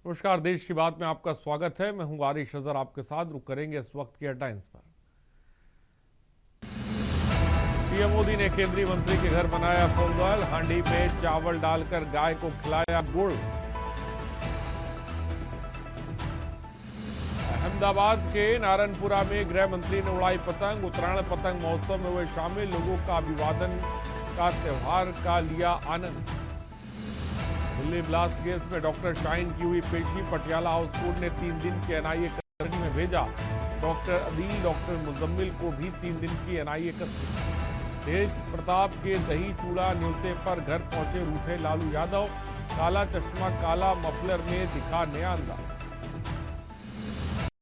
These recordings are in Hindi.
नमस्कार। देश की बात में आपका स्वागत है। मैं हूं वारिश अजहर, आपके साथ रुक करेंगे इस वक्त की हेडलाइंस पर। पीएम मोदी ने केंद्रीय मंत्री के घर बनाया पोंगल, हांडी में चावल डालकर गाय को खिलाया गुड़। अहमदाबाद के नारायणपुरा में गृह मंत्री ने उड़ाई पतंग, उत्तरायण पतंग महोत्सव में हुए शामिल, लोगों का अभिवादन का त्योहार का लिया आनंद। दिल्ली ब्लास्ट केस में डॉक्टर शाहीन की हुई पेशी, पटियाला हाउस कोर्ट ने 3 दिन की एनआईए कस्टडी में भेजा। डॉक्टर अदील, डॉक्टर मुजम्मिल को भी 3 दिन की एनआईए कस्टडी। तेज प्रताप के दही चूड़ा न्योते पर घर पहुंचे रूठे लालू यादव, काला चश्मा काला मफलर में दिखा नया अंदाज।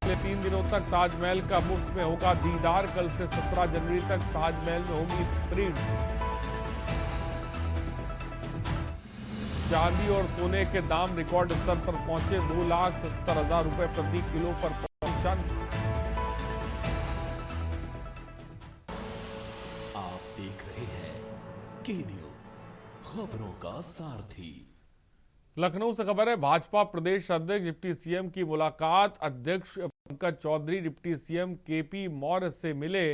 अगले 3 दिनों तक ताजमहल का मुफ्त में होगा दीदार, कल से 17 जनवरी तक ताजमहल में होगी फ्री। चांदी और सोने के दाम रिकॉर्ड स्तर पर पहुंचे, 2,70,000 रुपए प्रति किलो पर पहुंचा। आप देख रहे हैं के न्यूज, खबरों का सारथी। लखनऊ से खबर है, भाजपा प्रदेश अध्यक्ष डिप्टी सीएम की मुलाकात। अध्यक्ष Pankaj Chaudhary deputy CM KP Maurya से मिले।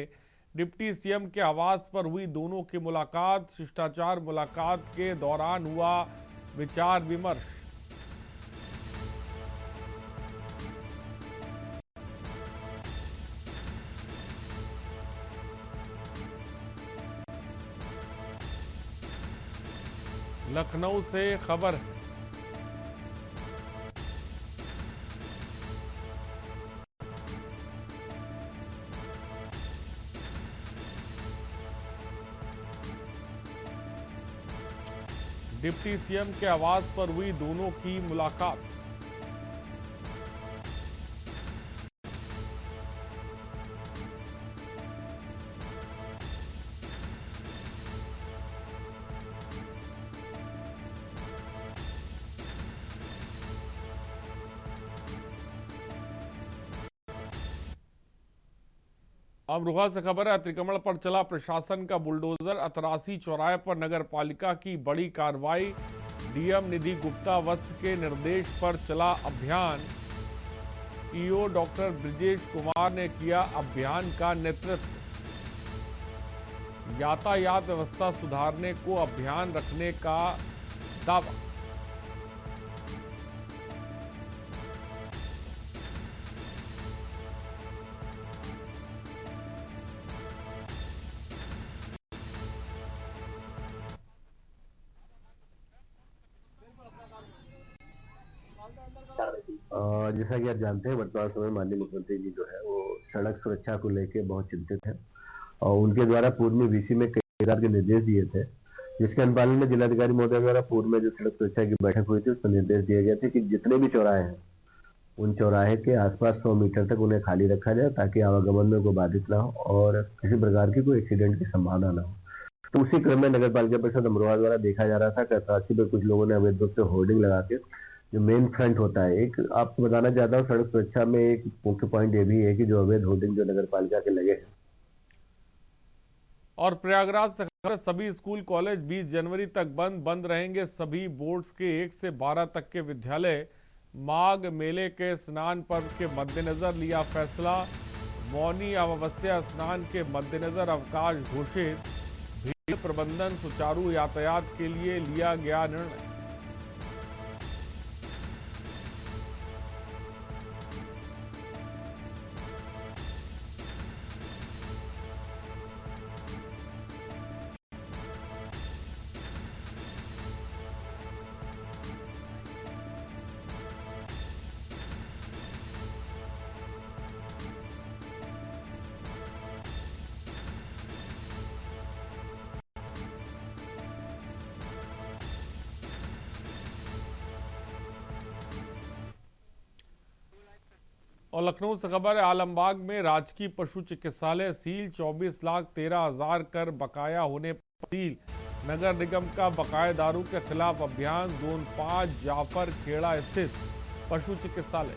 डिप्टी सीएम के आवास पर हुई दोनों की मुलाकात। शिष्टाचार मुलाकात के दौरान हुआ विचार विमर्श। लखनऊ से खबर है, डिप्टी सीएम के आवास पर हुई दोनों की मुलाकात। अमरोहा से खबर है, अतिक्रमण पर चला प्रशासन का बुलडोजर। अतरासी चौराहे पर नगर पालिका की बड़ी कार्रवाई। डीएम निधि गुप्ता वत्स के निर्देश पर चला अभियान। ईओ डॉक्टर ब्रिजेश कुमार ने किया अभियान का नेतृत्व। यातायात व्यवस्था सुधारने को अभियान रखने का दावा। जैसा कि आप जानते हैं, वर्तमान समय माननीय मुख्यमंत्री जी जो है वो सड़क सुरक्षा को लेकर बहुत चिंतित हैं और उनके द्वारा पूर्व में वीसी में कई प्रकार के निर्देश दिए थे, जिसके अनुपालन में जिलाधिकारी महोदय द्वारा पूर्व में जो सड़क सुरक्षा की बैठक हुई थी उसमें निर्देश दिए गए थे कि जितने भी चौराहे हैं उन चौराहे के आसपास 100 मीटर तक उन्हें खाली रखा जाए ताकि आवागमन में कोई बाधित ना हो और किसी प्रकार की कोई एक्सीडेंट की संभावना ना हो। तो उसी क्रम में नगर पालिका परिषद अमरोहा द्वारा देखा जा रहा था कि अतरासी पे कुछ लोगों ने अवैध रूप से होर्डिंग लगा के जो मेन फ्रंट होता है, एक आपको बताना चाहता हूँ, सड़क सुरक्षा में एक मुख्य पॉइंट ये भी है कि जो अवैध होर्डिंग जो नगर पालिका के लगे हैं। और प्रयागराज से खबर, सभी स्कूल कॉलेज 20 जनवरी तक बंद रहेंगे। सभी बोर्ड्स के 1 से 12 तक के विद्यालय। माघ मेले के स्नान पर्व के मद्देनजर लिया फैसला। मौनी अमावस्या स्नान के मद्देनजर अवकाश घोषित। भीड़ प्रबंधन सुचारू यातायात के लिए लिया गया निर्णय। और लखनऊ से खबर है, आलमबाग में राजकीय पशु चिकित्सालय सील। 24,13,000 कर बकाया होने पर सील। नगर निगम का बकायेदारों के खिलाफ अभियान। जोन 5 जाफर खेड़ा स्थित पशु चिकित्सालय।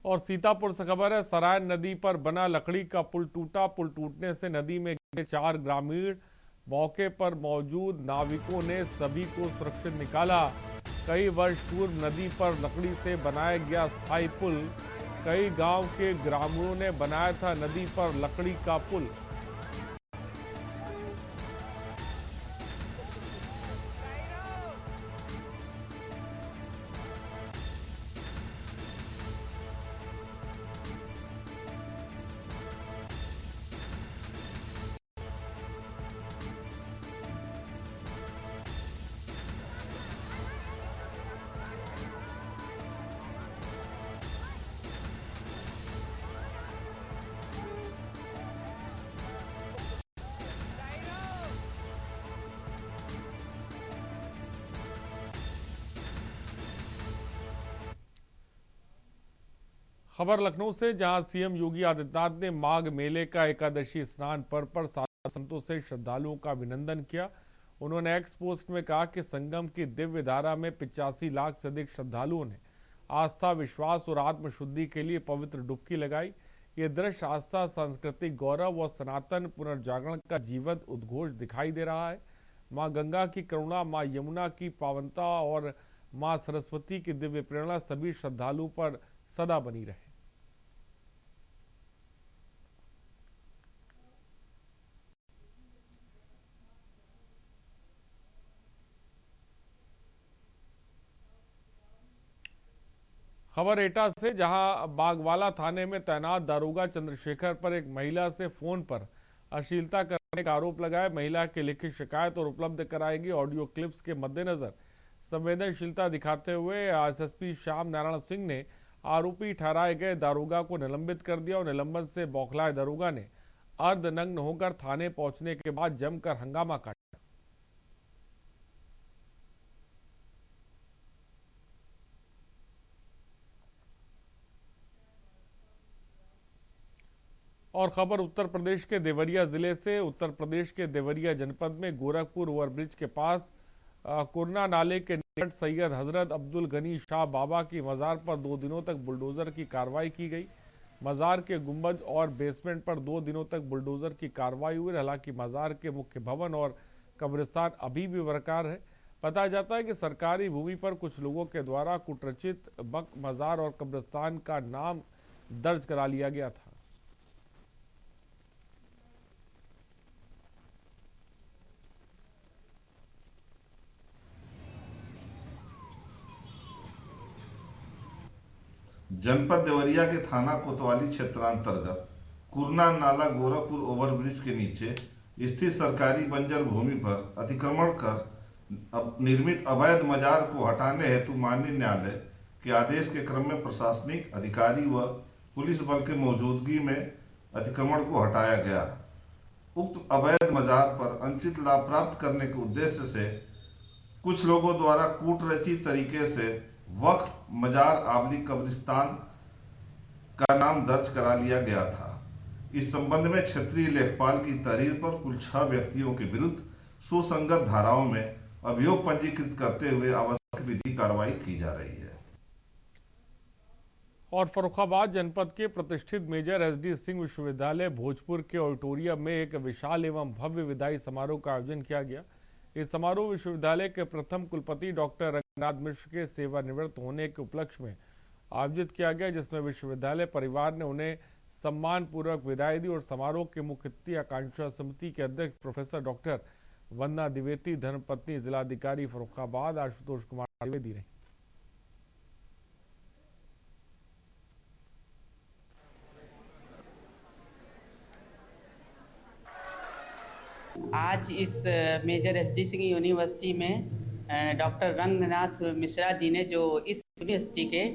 और सीतापुर से खबर है, सरायन नदी पर बना लकड़ी का पुल टूटा। पुल टूटने से नदी में गिरे 4 ग्रामीण। मौके पर मौजूद नाविकों ने सभी को सुरक्षित निकाला। कई वर्ष पूर्व नदी पर लकड़ी से बनाया गया स्थायी पुल, कई गांव के ग्रामीणों ने बनाया था नदी पर लकड़ी का पुल। खबर लखनऊ से, जहां सीएम योगी आदित्यनाथ ने माघ मेले का एकादशी स्नान पर्व पर साधु संतों से श्रद्धालुओं का अभिनंदन किया। उन्होंने एक्स पोस्ट में कहा कि संगम की दिव्य धारा में 85 लाख से अधिक श्रद्धालुओं ने आस्था, विश्वास और आत्मशुद्धि के लिए पवित्र डुबकी लगाई। ये दृश्य आस्था, सांस्कृतिक गौरव और सनातन पुनर्जागरण का जीवंत उद्घोष दिखाई दे रहा है। माँ गंगा की करुणा, माँ यमुना की पावनता और माँ सरस्वती की दिव्य प्रेरणा सभी श्रद्धालुओं पर सदा बनी रहे। खबर एटा से, जहां बागवाला थाने में तैनात दारोगा चंद्रशेखर पर एक महिला से फोन पर अश्लीलता करने का आरोप लगाया। महिला की लिखित शिकायत और उपलब्ध कराएगी ऑडियो क्लिप्स के मद्देनजर संवेदनशीलता दिखाते हुए एसएसपी श्याम नारायण सिंह ने आरोपी ठहराए गए दारोगा को निलंबित कर दिया और निलंबन से बौखलाए दारोगा ने अर्धनग्न होकर थाने पहुंचने के बाद जमकर हंगामा काटा। और खबर उत्तर प्रदेश के देवरिया जिले से, उत्तर प्रदेश के देवरिया जनपद में गोरखपुर ओवरब्रिज के पास कुरना नाले के निकट सैयद हजरत अब्दुल गनी शाह बाबा की मजार पर 2 दिनों तक बुलडोजर की कार्रवाई की गई। मजार के गुंबज और बेसमेंट पर 2 दिनों तक बुलडोजर की कार्रवाई हुई। हालांकि मजार के मुख्य भवन और कब्रिस्तान अभी भी बरकरार है। बताया जाता है कि सरकारी भूमि पर कुछ लोगों के द्वारा कुटरचित मजार और कब्रिस्तान का नाम दर्ज करा लिया गया था। जनपद देवरिया के थाना कोतवाली क्षेत्रांतर्गत कुरना नाला गोरखपुर ओवरब्रिज के नीचे स्थित सरकारी बंजर भूमि पर अतिक्रमण कर निर्मित अवैध मजार को हटाने हेतु माननीय न्यायालय के आदेश के क्रम में प्रशासनिक अधिकारी व पुलिस बल के मौजूदगी में अतिक्रमण को हटाया गया। उक्त अवैध मजार पर अनुचित लाभ प्राप्त करने के उद्देश्य से कुछ लोगों द्वारा कूटरचित तरीके से वक्फ मजार आबली कब्रिस्तान का नाम दर्ज करा लिया गया था। इस संबंध में क्षेत्रीय लेखपाल की तहरीर पर कुल 6 व्यक्तियों के विरुद्ध सुसंगत धाराओं में अभियोग पंजीकृत करते हुए आवश्यक विधिक कार्रवाई की जा रही है। और फर्रुखाबाद जनपद के प्रतिष्ठित मेजर एसडी सिंह विश्वविद्यालय भोजपुर के ऑडिटोरियम में एक विशाल एवं भव्य विदाई समारोह का आयोजन किया गया। इस समारोह विश्वविद्यालय के प्रथम कुलपति डॉक्टर रंगनाथ मिश्र के सेवानिवृत्त होने के उपलक्ष्य में आयोजित किया गया, जिसमें विश्वविद्यालय परिवार ने उन्हें सम्मान पूर्वक विदाई दी और समारोह के मुख्य अतिथि आकांक्षा समिति के अध्यक्ष प्रोफेसर डॉक्टर वंदना द्विवेदी, धर्मपत्नी जिलाधिकारी फर्रुखाबाद आशुतोष कुमार द्विवेदी रही। आज इस मेजर एसडी सिंह यूनिवर्सिटी में डॉक्टर रंगनाथ मिश्रा जी ने, जो इस यूनिवर्सिटी के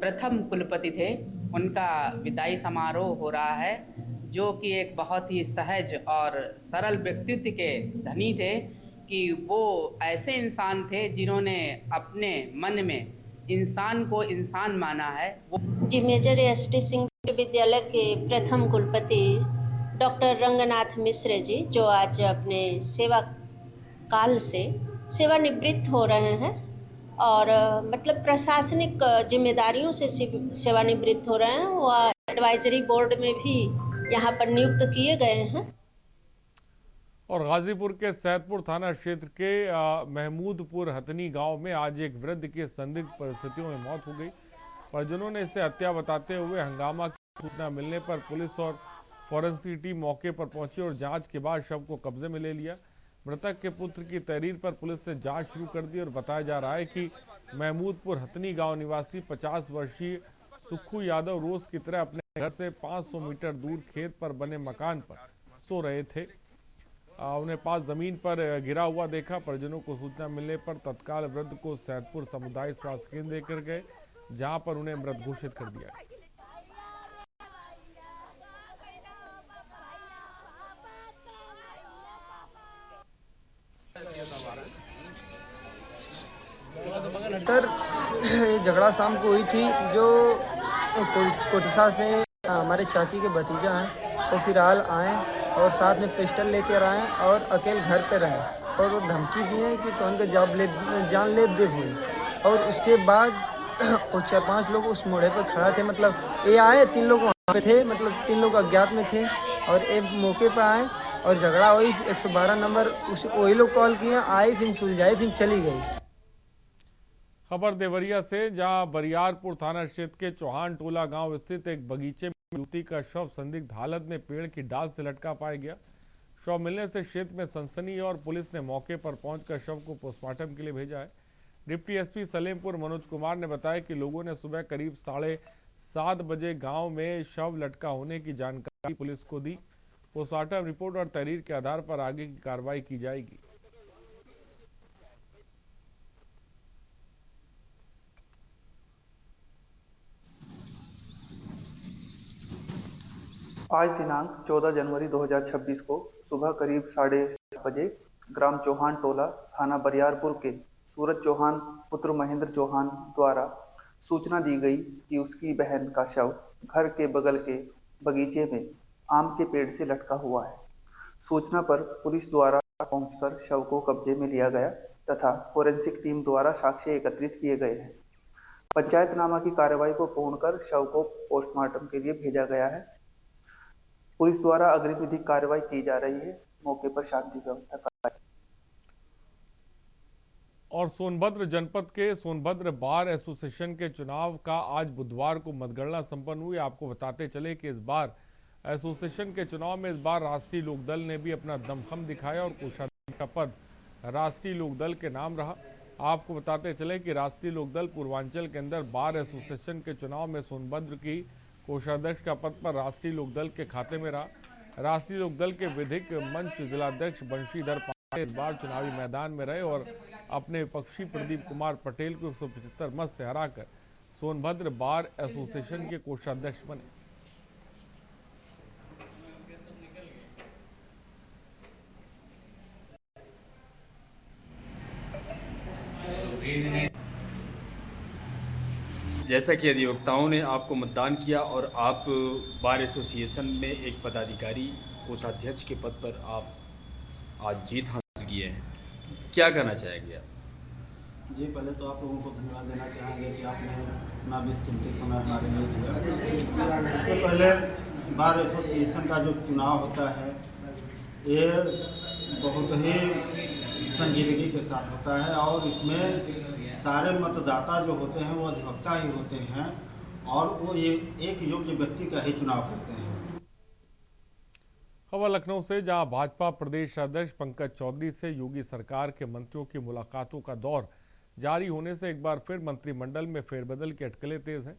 प्रथम कुलपति थे, उनका विदाई समारोह हो रहा है, जो कि एक बहुत ही सहज और सरल व्यक्तित्व के धनी थे कि वो ऐसे इंसान थे जिन्होंने अपने मन में इंसान को इंसान माना है। जी, मेजर एसडी सिंह विद्यालय के प्रथम कुलपति डॉक्टर रंगनाथ मिश्र जी, जो आज अपने सेवा काल से सेवानिवृत्त हो रहे हैं, और मतलब प्रशासनिक जिम्मेदारियों से सेवानिवृत्त हो रहे हैं। वह एडवाइजरी बोर्ड में भी यहाँ पर नियुक्त किए गए हैं। और गाजीपुर के सैदपुर थाना क्षेत्र के महमूदपुर हथनी गांव में आज एक वृद्ध की संदिग्ध परिस्थितियों में मौत हो गई। परिजनों ने इसे हत्या बताते हुए हंगामा की सूचना मिलने पर पुलिस और फॉरेंसिक टीम मौके पर पहुंची और जांच के बाद शव को कब्जे में ले लिया। मृतक के पुत्र की तहरीर पर पुलिस ने जांच शुरू कर दी और बताया जा रहा है कि महमूदपुर हथनी गांव निवासी 50 वर्षीय सुखू यादव रोज की तरह अपने घर से 500 मीटर दूर खेत पर बने मकान पर सो रहे थे। उन्हें पास जमीन पर गिरा हुआ देखा। परिजनों को सूचना मिलने पर तत्काल वृद्ध को सैदपुर सामुदायिक स्वास्थ्य केंद्र लेकर गए, जहां पर उन्हें मृत घोषित कर दिया। सर, झगड़ा शाम को हुई थी। जो कोटसा से हमारे चाची के भतीजा हैं, वो फिलहाल आए और साथ में पिस्टल लेकर आए और अकेले घर पे रहे और वो धमकी दिए कि तो उनका जान ले दे हुई। और उसके बाद वो 4-5 लोग उस मोड़े पर खड़ा थे, मतलब ये आए, 3 लोग वहाँ पे थे, मतलब 3 लोग अज्ञात में थे और एक मौके पर आए और झगड़ा हुई। 112 नंबर उस वही लोग कॉल किए, आई, फिर सुलझाई, फिर चली गई। खबर देवरिया से, जहां बरियारपुर थाना क्षेत्र के चौहान टोला गांव स्थित एक बगीचे में युवती का शव संदिग्ध हालत में पेड़ की डाल से लटका पाया गया। शव मिलने से क्षेत्र में सनसनी और पुलिस ने मौके पर पहुंचकर शव को पोस्टमार्टम के लिए भेजा है। डिप्टी एसपी सलेमपुर मनोज कुमार ने बताया कि लोगों ने सुबह करीब 7:30 बजे गांव में शव लटका होने की जानकारी पुलिस को दी। पोस्टमार्टम रिपोर्ट और तहरीर के आधार पर आगे की कार्रवाई की जाएगी। आज दिनांक 14 जनवरी 2026 को सुबह करीब 7:30 बजे ग्राम चौहान टोला, थाना बरियारपुर के सूरज चौहान पुत्र महेंद्र चौहान द्वारा सूचना दी गई कि उसकी बहन का शव घर के बगल के बगीचे में आम के पेड़ से लटका हुआ है। सूचना पर पुलिस द्वारा पहुंचकर शव को कब्जे में लिया गया तथा फोरेंसिक टीम द्वारा साक्ष्य एकत्रित किए गए हैं। पंचायतनामा की कार्रवाई को पूर्ण कर शव को पोस्टमार्टम के लिए भेजा गया है। पुलिस द्वारा अग्रिम विधिक कार्रवाई की जा रही है। मौके पर शांति व्यवस्था का। और सोनभद्र जनपद के सोनभद्र बार एसोसिएशन के चुनाव का आज बुधवार को मतगणना संपन्न हुई। आपको बताते चले कि इस बार एसोसिएशन के चुनाव में इस बार राष्ट्रीय लोकदल ने भी अपना दमखम दिखाया और कोषाध्यक्ष का पद राष्ट्रीय लोकदल के नाम रहा। आपको बताते चले कि राष्ट्रीय लोकदल पूर्वांचल के अंदर बार एसोसिएशन के चुनाव में सोनभद्र की कोषाध्यक्ष का पद पर राष्ट्रीय लोकदल के खाते में रहा। राष्ट्रीय लोकदल के विधिक मंच जिलाध्यक्ष बंशीधर पांडे इस बार चुनावी मैदान में रहे और अपने विपक्षी प्रदीप कुमार पटेल को 175 मत से हराकर सोनभद्र बार एसोसिएशन के कोषाध्यक्ष बने। जैसा कि अधिवक्ताओं ने आपको मतदान किया और आप बार एसोसिएशन में एक पदाधिकारी कोषाध्यक्ष के पद पर आप आज जीत हासिल किए हैं, क्या कहना चाहेंगे आप? जी, पहले तो आप लोगों को धन्यवाद देना चाहेंगे कि आपने अपना बेशकीमती समय हमारे लिए दिया। सबसे पहले बार एसोसिएशन का जो चुनाव होता है ये बहुत ही संजीदगी के साथ होता है और इसमें सारे मतदाता जो होते हैं वो अधिवक्ता ही होते हैं और वो एक योग्य व्यक्ति का ही चुनाव करते हैं। खबर लखनऊ से, जहां भाजपा प्रदेश अध्यक्ष पंकज चौधरी से योगी सरकार के मंत्रियों की मुलाकातों का दौर जारी होने से एक बार फिर मंत्रिमंडल में फेरबदल की अटकलें तेज हैं।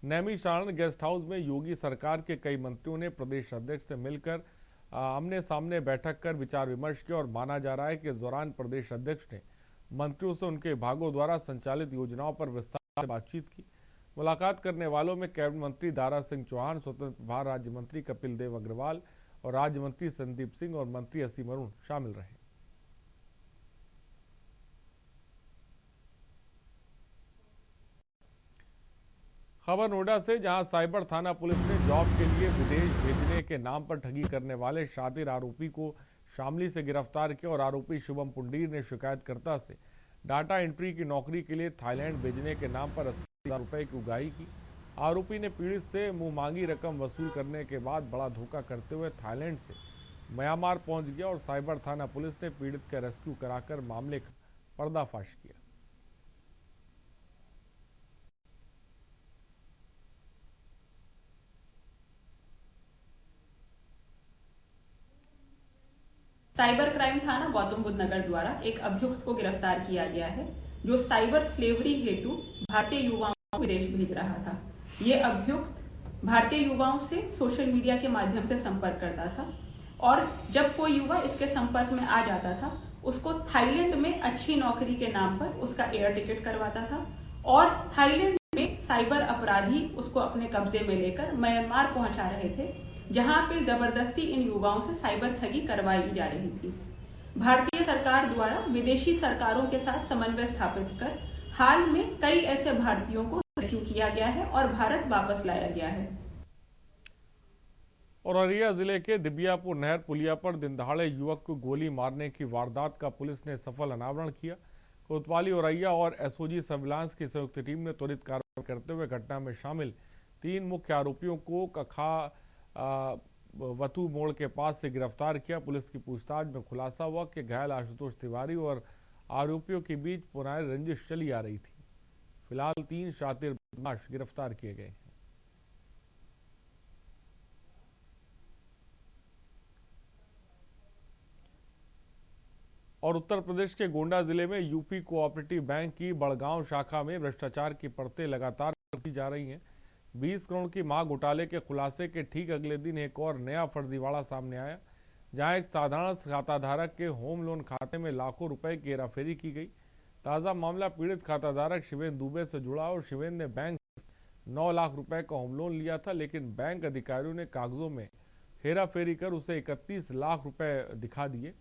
नैमिषारण्य गेस्ट हाउस में योगी सरकार के कई मंत्रियों ने प्रदेश अध्यक्ष से मिलकर आमने सामने बैठक कर विचार विमर्श किया और माना जा रहा है कि इस दौरान प्रदेश अध्यक्ष ने मंत्रियों से उनके विभागों द्वारा संचालित योजनाओं पर विस्तार से बातचीत की। मुलाकात करने वालों में कैबिनेट मंत्री दारा सिंह चौहान, स्वतंत्र प्रभार राज्य मंत्री कपिल देव अग्रवाल और राज्य मंत्री संदीप सिंह और मंत्री असीम अरुण शामिल रहे। खबर नोएडा से, जहां साइबर थाना पुलिस ने जॉब के लिए विदेश भेजने के नाम पर ठगी करने वाले शातिर आरोपी को शामली से गिरफ्तार किया और आरोपी शुभम पुंडीर ने शिकायतकर्ता से डाटा एंट्री की नौकरी के लिए थाईलैंड भेजने के नाम पर 80,000 रुपए की उगाही की। आरोपी ने पीड़ित से मुंह मांगी रकम वसूल करने के बाद बड़ा धोखा करते हुए थाईलैंड से म्यांमार पहुंच गया और साइबर थाना पुलिस ने पीड़ित का रेस्क्यू कराकर मामले का पर्दाफाश किया। साइबर क्राइम थाना गौतम बुद्ध नगर द्वारा एक अभियुक्त को गिरफ्तार किया गया है, जो साइबर स्लेवरी हेतु भारतीय युवाओं को विदेश भेज रहा था। ये अभियुक्त भारतीय युवाओं से सोशल मीडिया के माध्यम से संपर्क करता था और जब कोई युवा इसके संपर्क में आ जाता था, उसको थाईलैंड में अच्छी नौकरी के नाम पर उसका एयर टिकट करवाता था और थाईलैंड में साइबर अपराधी उसको अपने कब्जे में लेकर म्यांमार पहुंचा रहे थे, जहां पे जबरदस्ती इन युवाओं से साइबर ठगी करवाई जा रही थी। भारतीय सरकार द्वारा विदेशी सरकारों के साथ समन्वय स्थापित कर हाल में कई ऐसे भारतीयों को रेस्क्यू किया गया है और भारत वापस लाया गया है। और औरैया जिले के दिबियापुर नहर पुलिया पर दिन दहाड़े युवक को गोली मारने की वारदात का पुलिस ने सफल अनावरण किया। कोतवाली औरैया और एसओजी सर्विलांस की संयुक्त टीम ने त्वरित कार्रवाई करते हुए घटना में शामिल 3 मुख्य आरोपियों को कखा वतू मोड़ के पास से गिरफ्तार किया। पुलिस की पूछताछ में खुलासा हुआ कि घायल आशुतोष तिवारी और आरोपियों के बीच पुरानी रंजिश चली आ रही थी। फिलहाल 3 शातिर बदमाश गिरफ्तार किए गए हैं। और उत्तर प्रदेश के गोंडा जिले में यूपी कोऑपरेटिव बैंक की बड़गांव शाखा में भ्रष्टाचार की परतें लगातार की जा रही हैं। 20 करोड़ की मां घोटाले के खुलासे के ठीक अगले दिन एक और नया फर्जीवाड़ा सामने आया, जहां एक साधारण खाताधारक के होम लोन खाते में लाखों रुपए की हेराफेरी की गई। ताजा मामला पीड़ित खाताधारक शिवेंद्र दुबे से जुड़ा और शिवेंद्र ने बैंक से 9 लाख रुपए का होम लोन लिया था, लेकिन बैंक अधिकारियों ने कागजों में हेराफेरी कर उसे 31 लाख रुपए दिखा दिए,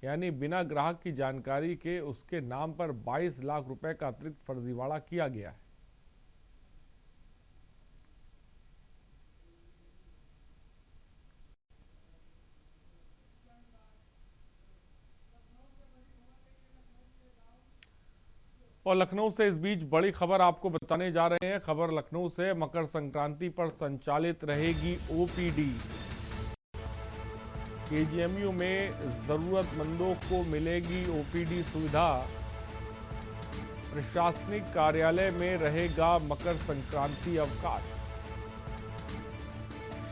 यानी बिना ग्राहक की जानकारी के उसके नाम पर 22 लाख रुपए का अतिरिक्त फर्जीवाड़ा किया गया है। और लखनऊ से इस बीच बड़ी खबर आपको बताने जा रहे हैं। खबर लखनऊ से, मकर संक्रांति पर संचालित रहेगी ओपीडी। केजीएमयू में जरूरतमंदों को मिलेगी ओपीडी सुविधा। प्रशासनिक कार्यालय में रहेगा मकर संक्रांति अवकाश।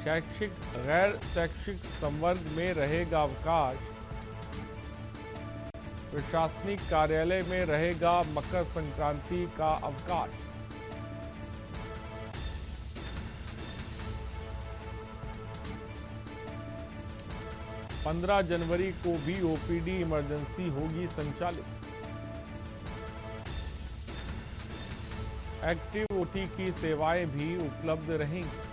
शैक्षिक गैर शैक्षिक संवर्ग में रहेगा अवकाश। प्रशासनिक कार्यालय में रहेगा मकर संक्रांति का अवकाश। पंद्रह जनवरी को भी ओपीडी इमरजेंसी होगी संचालित। एक्टिव ओटी की सेवाएं भी उपलब्ध रहेंगी।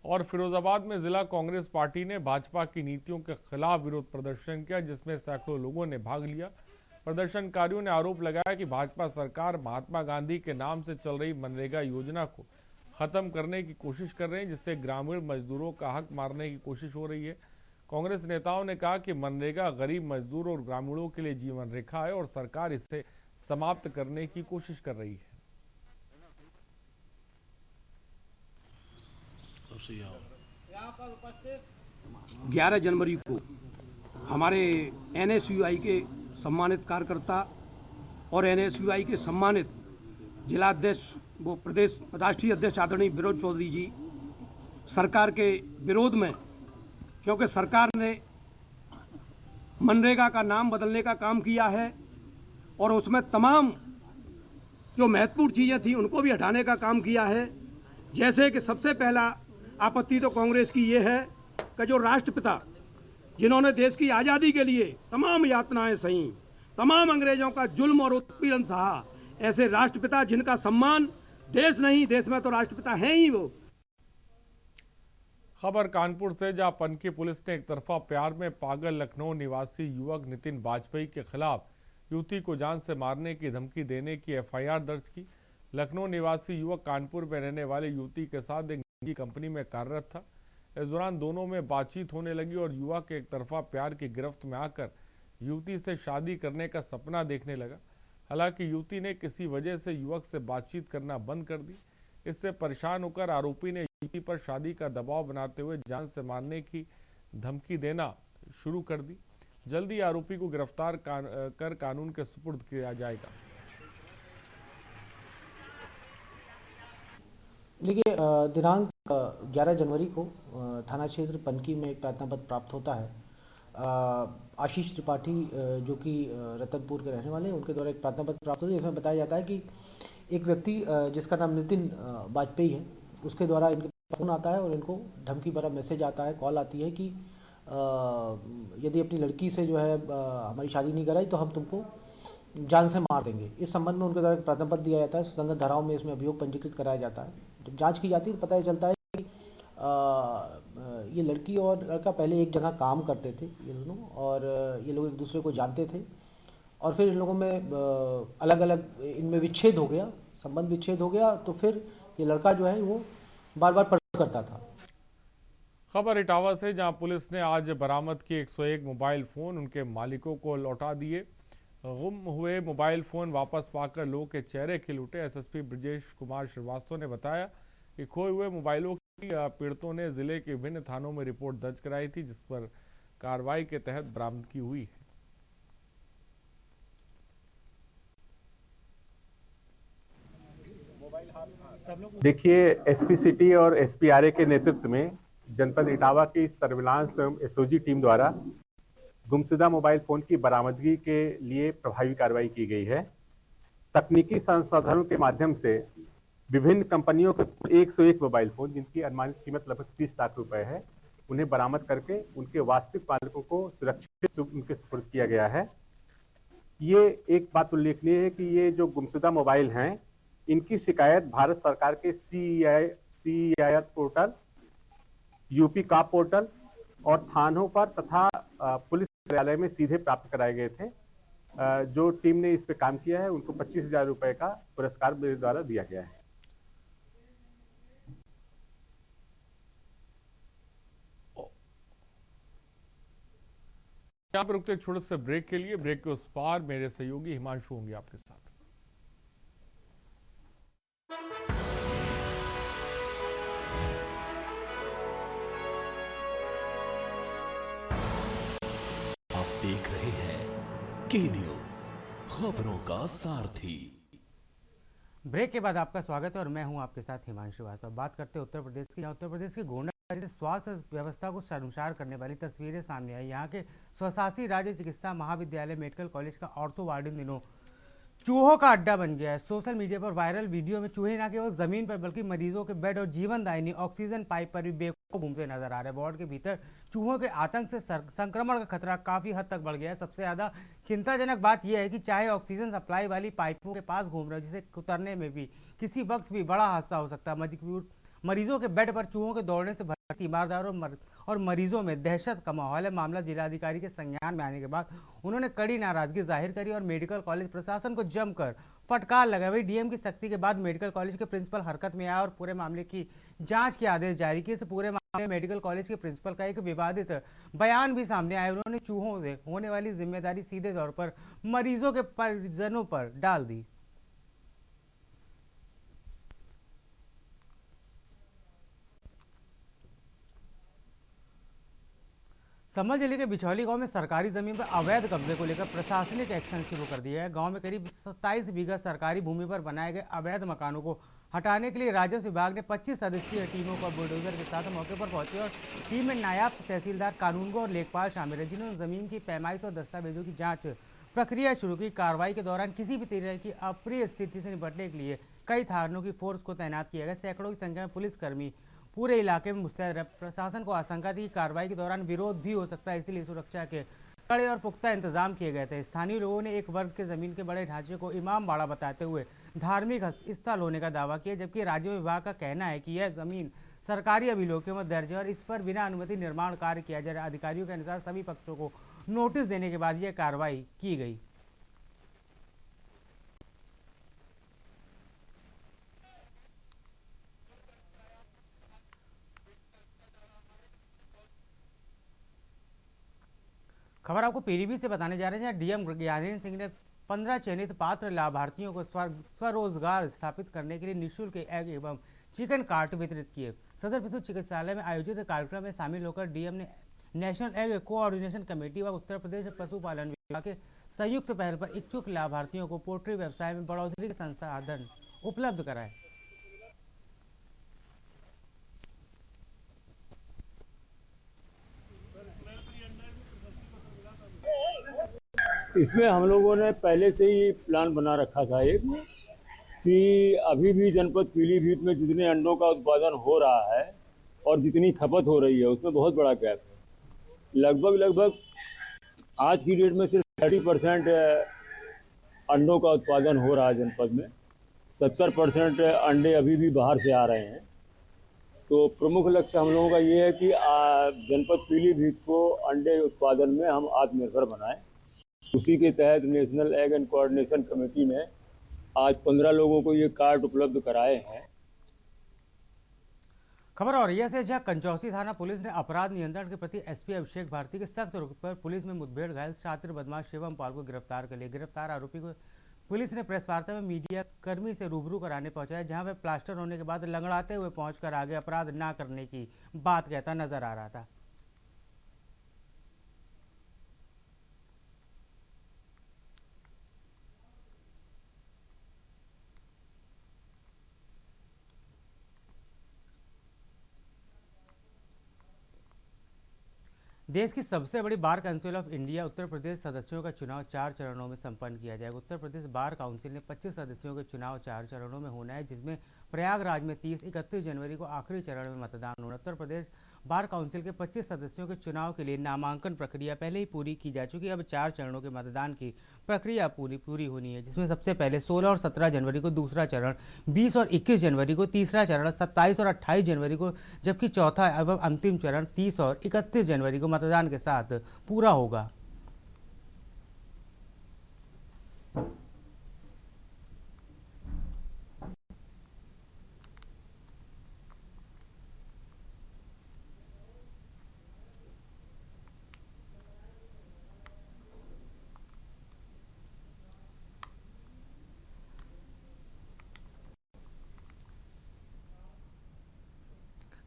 और फिरोजाबाद में जिला कांग्रेस पार्टी ने भाजपा की नीतियों के खिलाफ विरोध प्रदर्शन किया, जिसमें सैकड़ों लोगों ने भाग लिया। प्रदर्शनकारियों ने आरोप लगाया कि भाजपा सरकार महात्मा गांधी के नाम से चल रही मनरेगा योजना को खत्म करने की कोशिश कर रहे हैं, जिससे ग्रामीण मजदूरों का हक मारने की कोशिश हो रही है। कांग्रेस नेताओं ने कहा कि मनरेगा गरीब मजदूर और ग्रामीणों के लिए जीवन रेखा है और सरकार इसे समाप्त करने की कोशिश कर रही है। 11 जनवरी को हमारे एनएसयूआई के सम्मानित कार्यकर्ता और एनएसयूआई के सम्मानित जिला अध्यक्ष वो प्रदेश राष्ट्रीय अध्यक्ष आदरणीय विनोद चौधरी जी सरकार के विरोध में, क्योंकि सरकार ने मनरेगा का नाम बदलने का काम किया है और उसमें तमाम जो महत्वपूर्ण चीज़ें थी उनको भी हटाने का काम किया है। जैसे कि सबसे पहला आपत्ति तो कांग्रेस की ये है कि जो राष्ट्रपिता जिन्होंने देश की आज़ादी के लिए तमाम यातनाएं सही, तमाम अंग्रेजों का जुल्म और उत्पीड़न सहा, ऐसे राष्ट्रपिता जिनका सम्मान देश नहीं, देश में तो राष्ट्रपिता हैं ही वो। खबर कानपुर से, जहां पनकी पुलिस ने एक तरफा प्यार में पागल लखनऊ निवासी युवक नितिन वाजपेयी के खिलाफ युवती को जान से मारने की धमकी देने की एफआईआर दर्ज की। लखनऊ निवासी युवक कानपुर में रहने वाली युवती के साथ एक निजी कंपनी में कार्यरत था। इस दौरान दोनों में बातचीत होने लगी और युवक एक तरफा प्यार की गिरफ्त में आकर युवती से शादी करने का सपना देखने लगा। हालांकि युवती ने किसी वजह से युवक से बातचीत करना बंद कर दी। इससे परेशान होकर आरोपी ने युवती पर शादी का दबाव बनाते हुए जान से मारने की धमकी देना शुरू कर दी। जल्दी आरोपी को गिरफ्तार कर कानून के सुपुर्द किया जाएगा। देखिए, दिनांक 11 जनवरी को थाना क्षेत्र पनकी में एक प्रार्थना पत्र प्राप्त होता है। आशीष त्रिपाठी जो कि रतनपुर के रहने वाले हैं, उनके द्वारा एक प्रार्थना पत्र प्राप्त होता है जिसमें बताया जाता है कि एक व्यक्ति जिसका नाम नितिन वाजपेयी है, उसके द्वारा इनके फ़ोन आता है और इनको धमकी भरा मैसेज आता है, कॉल आती है कि यदि अपनी लड़की से जो है हमारी शादी नहीं कराई तो हम तुमको जान से मार देंगे। इस संबंध में उनके द्वारा एक प्रार्थना पत्र दिया जाता है। संगत धाराओं में इसमें अभियोग पंजीकृत कराया जाता है। जब जांच की जाती है तो पता चलता है कि ये लड़की और लड़का पहले एक जगह काम करते थे ये दोनों, और ये लोग एक दूसरे को जानते थे और फिर इन लोगों में अलग अलग इनमें विच्छेद हो गया, संबंध विच्छेद हो गया। तो फिर ये लड़का जो है वो बार बार प्रपोज करता था। खबर इटावा से, जहां पुलिस ने आज बरामद किए 101 मोबाइल फोन उनके मालिकों को लौटा दिए। गुम हुए मोबाइल फोन वापस पाकर लोगों के चेहरे खिल उठे। एसएसपी ब्रजेश कुमार श्रीवास्तव ने बताया कि खोए हुए मोबाइलों की पीड़ितों ने जिले के विभिन्न थानों में रिपोर्ट दर्ज कराई थी, जिस पर कार्रवाई के तहत बरामदगी हुई है। देखिए, एसपी सिटी और एसपीआरए के नेतृत्व में जनपद इटावा की सर्विलांस एवं एसओजी टीम द्वारा गुमशुदा मोबाइल फोन की बरामदगी के लिए प्रभावी कार्रवाई की गई है। तकनीकी संसाधनों के माध्यम से विभिन्न कंपनियों के 101 मोबाइल फोन, जिनकी अनुमानित कीमत लगभग 30 लाख रुपए है, उन्हें बरामद करके उनके वास्तविक मालिकों को सुरक्षित उनके सुपुर्द किया गया है। ये एक बात उल्लेखनीय है कि ये जो गुमशुदा मोबाइल हैं, इनकी शिकायत भारत सरकार के CEIR पोर्टल, यूपी का पोर्टल और थानों पर तथा पुलिस कार्यालय में सीधे प्राप्त कराए गए थे। जो टीम ने इस पे काम किया है उनको 25,000 रुपए का पुरस्कार मेरे द्वारा दिया गया है। यहाँ पर रुकते छोटे से ब्रेक के लिए। ब्रेक के उस पार मेरे सहयोगी हिमांशु होंगे आपके साथ। देख रहे हैं के न्यूज, खबरों का सारथी। ब्रेक के बाद आपका स्वागत है और मैं हूं आपके साथ हिमांशु वास्तव। बात करते हैं उत्तर प्रदेश की। उत्तर प्रदेश के गोंडा से स्वास्थ्य व्यवस्था को शर्मसार करने वाली तस्वीरें सामने आई। यहां के स्वशासी राज्य चिकित्सा महाविद्यालय मेडिकल कॉलेज का ऑर्थो वार्ड इन दिनों चूहों का अड्डा बन गया है। सोशल मीडिया पर वायरल वीडियो में चूहे न केवल जमीन पर बल्कि मरीजों के बेड और जीवनदायिनी ऑक्सीजन पाइप पर भी बेखौफ घूमते नजर आ रहे हैं। वार्ड के भीतर चूहों के आतंक से संक्रमण का खतरा काफी हद तक बढ़ गया है। सबसे ज्यादा चिंताजनक बात यह है कि चाहे ऑक्सीजन सप्लाई वाली पाइपों के पास घूम रहे हो, जिसे उतरने में भी किसी वक्त भी बड़ा हादसा हो सकता है। मरीजों के बेड पर चूहों के दौड़ने से भर्ती तीमारदारों और मरीजों में दहशत का माहौल है। मामला जिलाधिकारी के संज्ञान में आने के बाद उन्होंने कड़ी नाराजगी जाहिर करी और मेडिकल कॉलेज प्रशासन को जमकर फटकार लगाई। वही डीएम की सख्ती के बाद मेडिकल कॉलेज के प्रिंसिपल हरकत में आया और पूरे मामले की जांच के आदेश जारी किए। इस पूरे मामले में मेडिकल कॉलेज के प्रिंसिपल का एक विवादित बयान भी सामने आया। उन्होंने चूहों से होने वाली जिम्मेदारी सीधे तौर पर मरीजों के परिजनों पर डाल दी। संभल जिले के बिछौली गांव में सरकारी जमीन पर अवैध कब्जे को लेकर प्रशासनिक एक्शन शुरू कर दिया है। गांव में करीब 27 बीघा सरकारी भूमि पर बनाए गए अवैध मकानों को हटाने के लिए राजस्व विभाग ने 25 सदस्यीय टीमों को बुलडोजर के साथ मौके पर पहुंचे और टीम में नायब तहसीलदार कानूनगो और लेखपाल शामिल है, जिन्होंने जमीन की पैमाइश और दस्तावेजों की जाँच प्रक्रिया शुरू की। कार्रवाई के दौरान किसी भी तरह की अप्रिय स्थिति से निपटने के लिए कई थानों की फोर्स को तैनात किया गया। सैकड़ों की संख्या में पुलिसकर्मी पूरे इलाके में मुस्तैद रहे। प्रशासन को आशंका थी कि कार्रवाई के दौरान विरोध भी हो सकता है, इसलिए सुरक्षा के कड़े और पुख्ता इंतजाम किए गए थे। स्थानीय लोगों ने एक वर्ग के जमीन के बड़े ढांचे को इमामबाड़ा बताते हुए धार्मिक स्थल होने का दावा किया, जबकि राज्य विभाग का कहना है कि यह जमीन सरकारी अभिलेखों में दर्ज है और इस पर बिना अनुमति निर्माण कार्य किया जा रहा है। अधिकारियों के अनुसार सभी पक्षों को नोटिस देने के बाद यह कार्रवाई की गई। खबर आपको पीलीभीत से बताने जा रहे हैं, जहां डीएम ज्ञानेंद्र सिंह ने 15 चयनित पात्र लाभार्थियों को स्वरोजगार स्थापित करने के लिए निःशुल्क एग एवं चिकन कार्ट वितरित किए। सदर पशु चिकित्सालय में आयोजित कार्यक्रम में शामिल होकर डीएम ने नेशनल एग कोऑर्डिनेशन कमेटी व उत्तर प्रदेश पशुपालन विभाग के संयुक्त पहल पर इच्छुक लाभार्थियों को पोल्ट्री व्यवसाय में बढ़ोतरी के संसाधन उपलब्ध कराए। इसमें हम लोगों ने पहले से ही प्लान बना रखा था एक कि अभी भी जनपद पीलीभीत में जितने अंडों का उत्पादन हो रहा है और जितनी खपत हो रही है उसमें बहुत बड़ा गैप है। लगभग आज की डेट में सिर्फ 30% अंडों का उत्पादन हो रहा है जनपद में। 70% अंडे अभी भी बाहर से आ रहे हैं। तो प्रमुख लक्ष्य हम लोगों का ये है कि जनपद पीलीभीत को अंडे उत्पादन में हम आत्मनिर्भर बनाएं। उसी के तहत national egg and coordination committee ने आज 15 लोगों को ये कार्ड उपलब्ध कराए हैं। खबर और यह से, जहां कंचौसी थाना पुलिस ने अपराध नियंत्रण के प्रति एसपी अभिषेक भारती के सख्त रुख पर पुलिस में मुठभेड़ घायल शातिर बदमाश शिवम पाल को गिरफ्तार कर लिया। गिरफ्तार आरोपी को पुलिस ने प्रेस वार्ता में मीडिया कर्मी से रूबरू कराने पहुंचाया, जहां वह प्लास्टर होने के बाद लंगड़ाते हुए पहुंचकर आगे अपराध न करने की बात कहता नजर आ रहा था। देश की सबसे बड़ी bar council of India Uttar Pradesh सदस्यों का चुनाव 4 चरणों में संपन्न किया जाएगा। उत्तर प्रदेश बार काउंसिल ने 25 सदस्यों के चुनाव 4 चरणों में होना है, जिसमें प्रयागराज में 30-31 जनवरी को आखिरी चरण में मतदान होना। उत्तर प्रदेश बार काउंसिल के 25 सदस्यों के चुनाव के लिए नामांकन प्रक्रिया पहले ही पूरी की जा चुकी है। अब 4 चरणों के मतदान की प्रक्रिया पूरी होनी है, जिसमें सबसे पहले 16 और 17 जनवरी को दूसरा चरण, 20 और 21 जनवरी को तीसरा चरण, 27 और 28 जनवरी को जबकि चौथा एवं अंतिम चरण 30 और 31 जनवरी को मतदान के साथ पूरा होगा।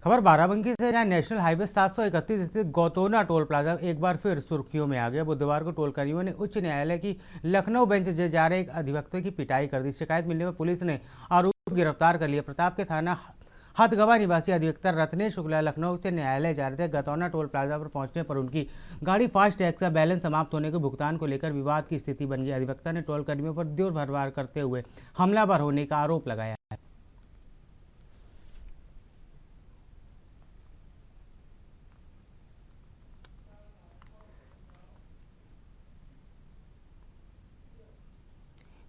खबर बाराबंकी से, जहां नेशनल हाईवे 731 स्थित गौतोना टोल प्लाजा एक बार फिर सुर्खियों में आ गया। बुधवार को टोलकर्मियों ने उच्च न्यायालय की लखनऊ बेंच जा रहे एक अधिवक्ता की पिटाई कर दी। शिकायत मिलने पर पुलिस ने आरोपी को गिरफ्तार कर लिया। प्रताप के थाना हथगवा निवासी अधिवक्ता रत्नेश शुक्ला लखनऊ से न्यायालय जा रहे थे। गौतोना टोल प्लाजा पर पहुंचने पर उनकी गाड़ी फास्ट टैग का बैलेंस समाप्त होने के भुगतान को लेकर विवाद की स्थिति बन गई। अधिवक्ता ने टोल कर्मियों पर दुर्व्यवहार करते हुए हमलावर होने का आरोप लगाया है।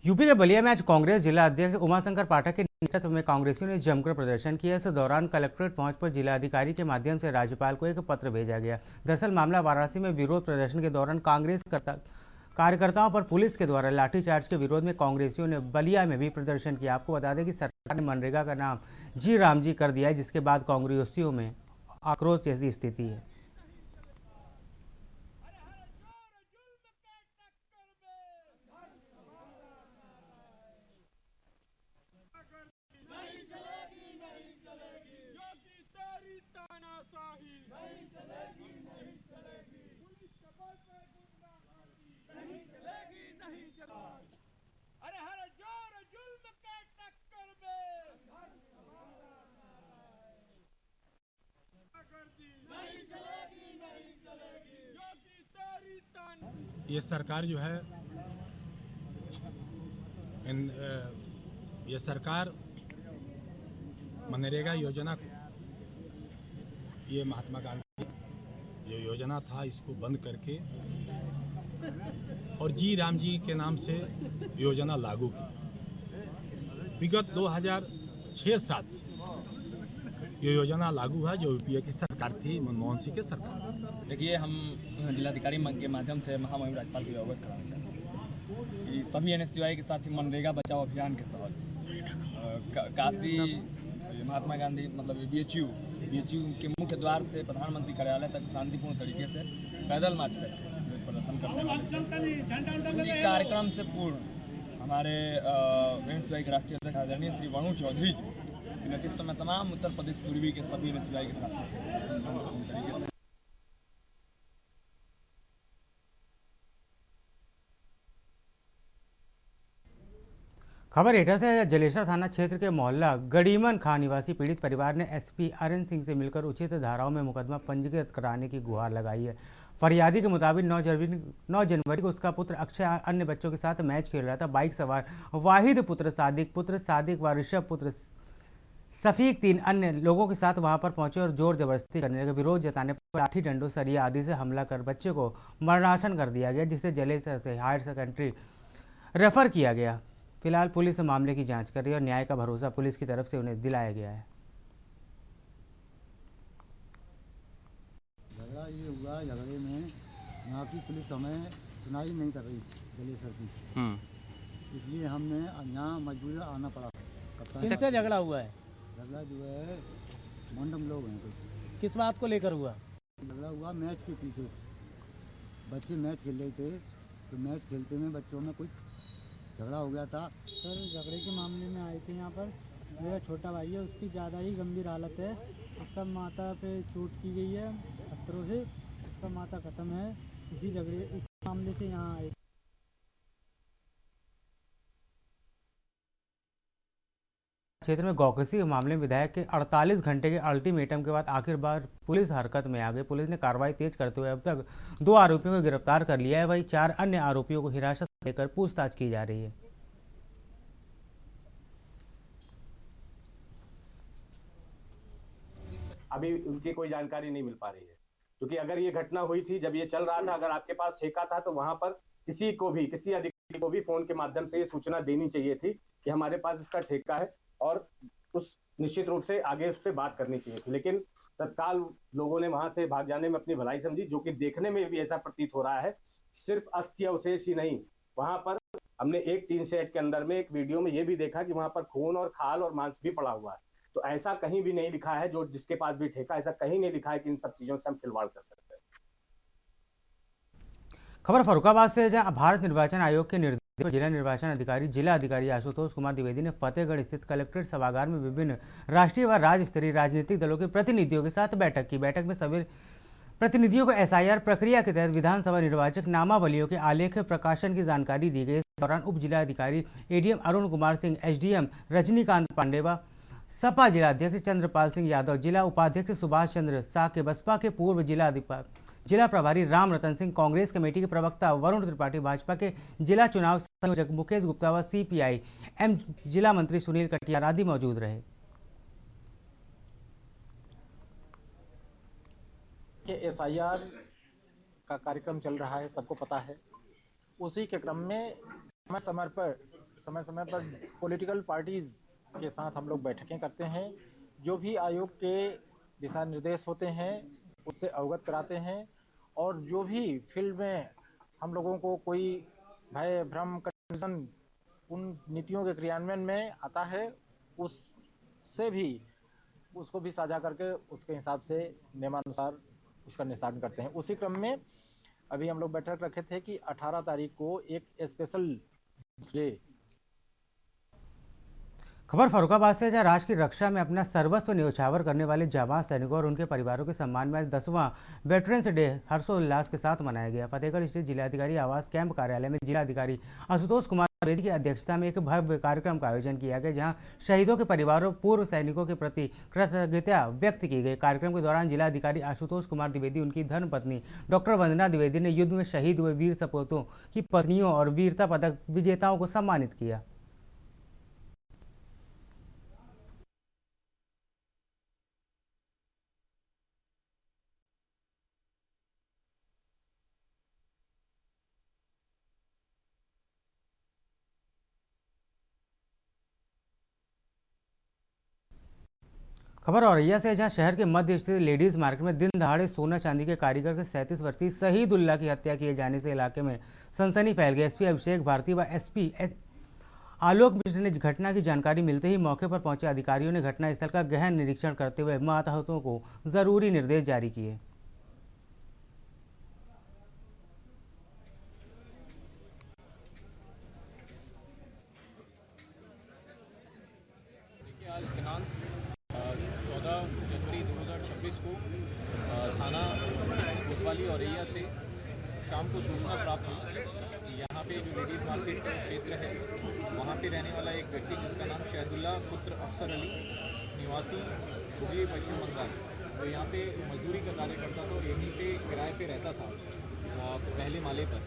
यूपी के बलिया में आज कांग्रेस जिला अध्यक्ष उमाशंकर पाठक के नेतृत्व में कांग्रेसियों ने जमकर प्रदर्शन किया। इस दौरान कलेक्ट्रेट पहुंच पर जिलाधिकारी के माध्यम से राज्यपाल को एक पत्र भेजा गया। दरअसल मामला वाराणसी में विरोध प्रदर्शन के दौरान कांग्रेस कार्यकर्ताओं पर पुलिस के द्वारा लाठीचार्ज के विरोध में कांग्रेसियों ने बलिया में भी प्रदर्शन किया। आपको बता दें कि सरकार ने मनरेगा का नाम जी राम जी कर दिया है, जिसके बाद कांग्रेसियों में आक्रोश जैसी स्थिति है। ये सरकार जो है ये सरकार मनरेगा योजना को, ये महात्मा गांधी जो योजना था इसको बंद करके और जी राम जी के नाम से योजना लागू की। विगत 2006-7 से ये योजना लागू है जो यूपीए की सरकार थी, मनमोहन सिंह की सरकार। देखिए, हम जिलाधिकारी के माध्यम से महामहिम राज्यपाल को अवगत कराना चाहते हैं कि सभी एनएसयूआई के साथ ही मनरेगा बचाओ अभियान के तहत काशी महात्मा गांधी मतलब बीएचयू के मुख्य द्वार से प्रधानमंत्री कार्यालय तक शांतिपूर्ण तरीके से पैदल मार्च करके प्रदर्शन करने वाले कार्यक्रम से पूर्ण हमारे एनएसयूआई के राष्ट्रीय अध्यक्ष आदरणीय श्री वरुण चौधरी जी के नेतृत्व में तमाम उत्तर प्रदेश पूर्वी के सभी एनएसयूआई के साथ खबर एटा से जलेसर थाना क्षेत्र के मोहल्ला गड़ीमन खां निवासी पीड़ित परिवार ने एसपी आरएन सिंह से मिलकर उचित धाराओं में मुकदमा पंजीकृत कराने की गुहार लगाई है। फरियादी के मुताबिक 9 जनवरी को उसका पुत्र अक्षय अन्य बच्चों के साथ मैच खेल रहा था। बाइक सवार वाहिद पुत्र सादिक व ऋषभ पुत्र सफीक 3 अन्य लोगों के साथ वहां पर पहुंचे और जोर जबरदस्ती करने लगे। विरोध जताने पर लाठी डंडों सरिया आदि से हमला कर बच्चे को मरणासन कर दिया गया, जिसे जलेसर से हायर सेकेंडरी रेफर किया गया। फिलहाल पुलिस मामले की जांच कर रही है और न्याय का भरोसा पुलिस की तरफ से उन्हें दिलाया गया है। झगड़ा ये हुआ, झगड़े में यहाँ की पुलिस हमें सुनाई नहीं कर रही जलेसर की, इसलिए हमने यहाँ मजबूरन आना पड़ा। किससे झगड़ा हुआ है? झगड़ा जो है मंडम लोग हैं कुछ। किस बात को लेकर हुआ? झगड़ा हुआ मैच के पीछे, बच्चे मैच खेल रहे थे तो मैच खेलते में बच्चों में कुछ झगड़ा हो गया था। सर झगड़े के मामले में आए थे यहाँ पर। मेरा छोटा भाई है, उसकी ज़्यादा ही गंभीर हालत है। उसका माथा पे चोट की गई है पत्थरों से, उसका माथा ख़त्म है। इस मामले से यहाँ आए। क्षेत्र में गौकसी के मामले में विधायक के 48 घंटे के अल्टीमेटम के बाद आखिरकार पुलिस हरकत में आ गई। पुलिस ने कार्रवाई तेज करते हुए अब तक 2 आरोपियों को गिरफ्तार कर लिया है, वहीं 4 अन्य आरोपियों को हिरासत में लेकर पूछताछ की जा रही है। अभी उनकी कोई जानकारी नहीं मिल पा रही है, क्योंकि अगर ये घटना हुई थी जब ये चल रहा था, अगर आपके पास ठेका था तो वहां पर किसी अधिकारी को भी फोन के माध्यम से ये सूचना देनी चाहिए थी कि हमारे पास इसका ठेका है और उस निश्चित रूप से आगे उस पर बात करनी चाहिए थी। लेकिन तत्काल लोगों ने वहां से भाग जाने में अपनी भलाई समझी, जो कि देखने में भी ऐसा प्रतीत हो रहा है। सिर्फ अस्थि अवशेष ही नहीं, वहां पर हमने एक टीन शेड के अंदर में एक वीडियो में ये भी देखा कि वहां पर खून और खाल और मांस भी पड़ा हुआ है। तो ऐसा कहीं भी नहीं लिखा है, जो जिसके पास भी ठेका, ऐसा कहीं नहीं लिखा है कि इन सब चीजों से हम खिलवाड़ कर सकते हैं। खबर फर्रुखाबाद से, जहां भारत निर्वाचन आयोग के निर्देश पर जिला निर्वाचन अधिकारी आशुतोष कुमार द्विवेदी ने फतेहगढ़ स्थित कलेक्ट्रेट सभागार में विभिन्न राष्ट्रीय व राज्य स्तरीय राजनीतिक दलों के प्रतिनिधियों के साथ बैठक की। बैठक में सभी प्रतिनिधियों को एसआईआर प्रक्रिया के तहत विधानसभा निर्वाचक नामावलियों के आलेख प्रकाशन की जानकारी दी गई। इस दौरान उप जिलाधिकारी एडीएम अरुण कुमार सिंह, एसडीएम रजनीकांत पांडेवा, सपा जिलाध्यक्ष चंद्रपाल सिंह यादव, जिला उपाध्यक्ष सुभाष चंद्र साके, बसपा के पूर्व जिला प्रभारी राम रतन सिंह, कांग्रेस कमेटी के प्रवक्ता वरुण त्रिपाठी, भाजपा के जिला चुनाव संयोजक मुकेश गुप्ता व सीपीआई एम जिला मंत्री सुनील कटियार आदि मौजूद रहे। एसआईआर का कार्यक्रम चल रहा है, सबको पता है। उसी के क्रम में समय समय पर पॉलिटिकल पार्टीज के साथ हम लोग बैठकें करते हैं। जो भी आयोग के दिशा निर्देश होते हैं उससे अवगत कराते हैं, और जो भी फील्ड में हम लोगों को कोई भय भ्रम कंफ्यूजन उन नीतियों के क्रियान्वयन में आता है, उससे भी उसको भी साझा करके उसके हिसाब से नियमानुसार उसका निस्तारण करते हैं। उसी क्रम में अभी हम लोग बैठक रखे थे कि 18 तारीख को एक स्पेशल डे। खबर फर्रुखाबाद से, जहां राष्ट्र की रक्षा में अपना सर्वस्व न्यौछावर करने वाले जाबाज सैनिकों और उनके परिवारों के सम्मान में 10वां वेटरन्स डे हर्षोल्लास के साथ मनाया गया। फतेहगढ़ स्थित जिलाधिकारी आवास कैंप कार्यालय में जिलाधिकारी आशुतोष कुमार द्विवेदी की अध्यक्षता में एक भव्य कार्यक्रम का आयोजन किया गया, जहां शहीदों के परिवारों पूर्व सैनिकों के प्रति कृतज्ञता व्यक्त की गई। कार्यक्रम के दौरान जिलाधिकारी आशुतोष कुमार द्विवेदी, उनकी धर्मपत्नी डॉक्टर वंदना द्विवेदी ने युद्ध में शहीद हुए वीर सपूतों की पत्नियों और वीरता पदक विजेताओं को सम्मानित किया। खबर औरैया से, जहां शहर के मध्य स्थित लेडीज मार्केट में दिन दहाड़े सोना चांदी के कारीगर के 37 वर्षीय शहीदुल्लाह की हत्या किए जाने से इलाके में सनसनी फैल गई। एसपी अभिषेक भारती व एसपी आलोक मिश्र ने घटना की जानकारी मिलते ही मौके पर पहुंचे अधिकारियों ने घटनास्थल का गहन निरीक्षण करते हुए मातहतों को जरूरी निर्देश जारी किए। आज दिनांक 14 जनवरी 2026 को थाना कोतवाली औरैया से शाम को सूचना प्राप्त हुई कि यहाँ पे जो लेडीज़ मार्केट का क्षेत्र है वहाँ पे रहने वाला एक व्यक्ति जिसका नाम शहदुल्ला पुत्र अफसर अली निवासी हुगली पश्चिम बंगाल, तो यहाँ पे मजदूरी का कार्य करता था और यहीं पे किराए पे रहता था पहले माले पर,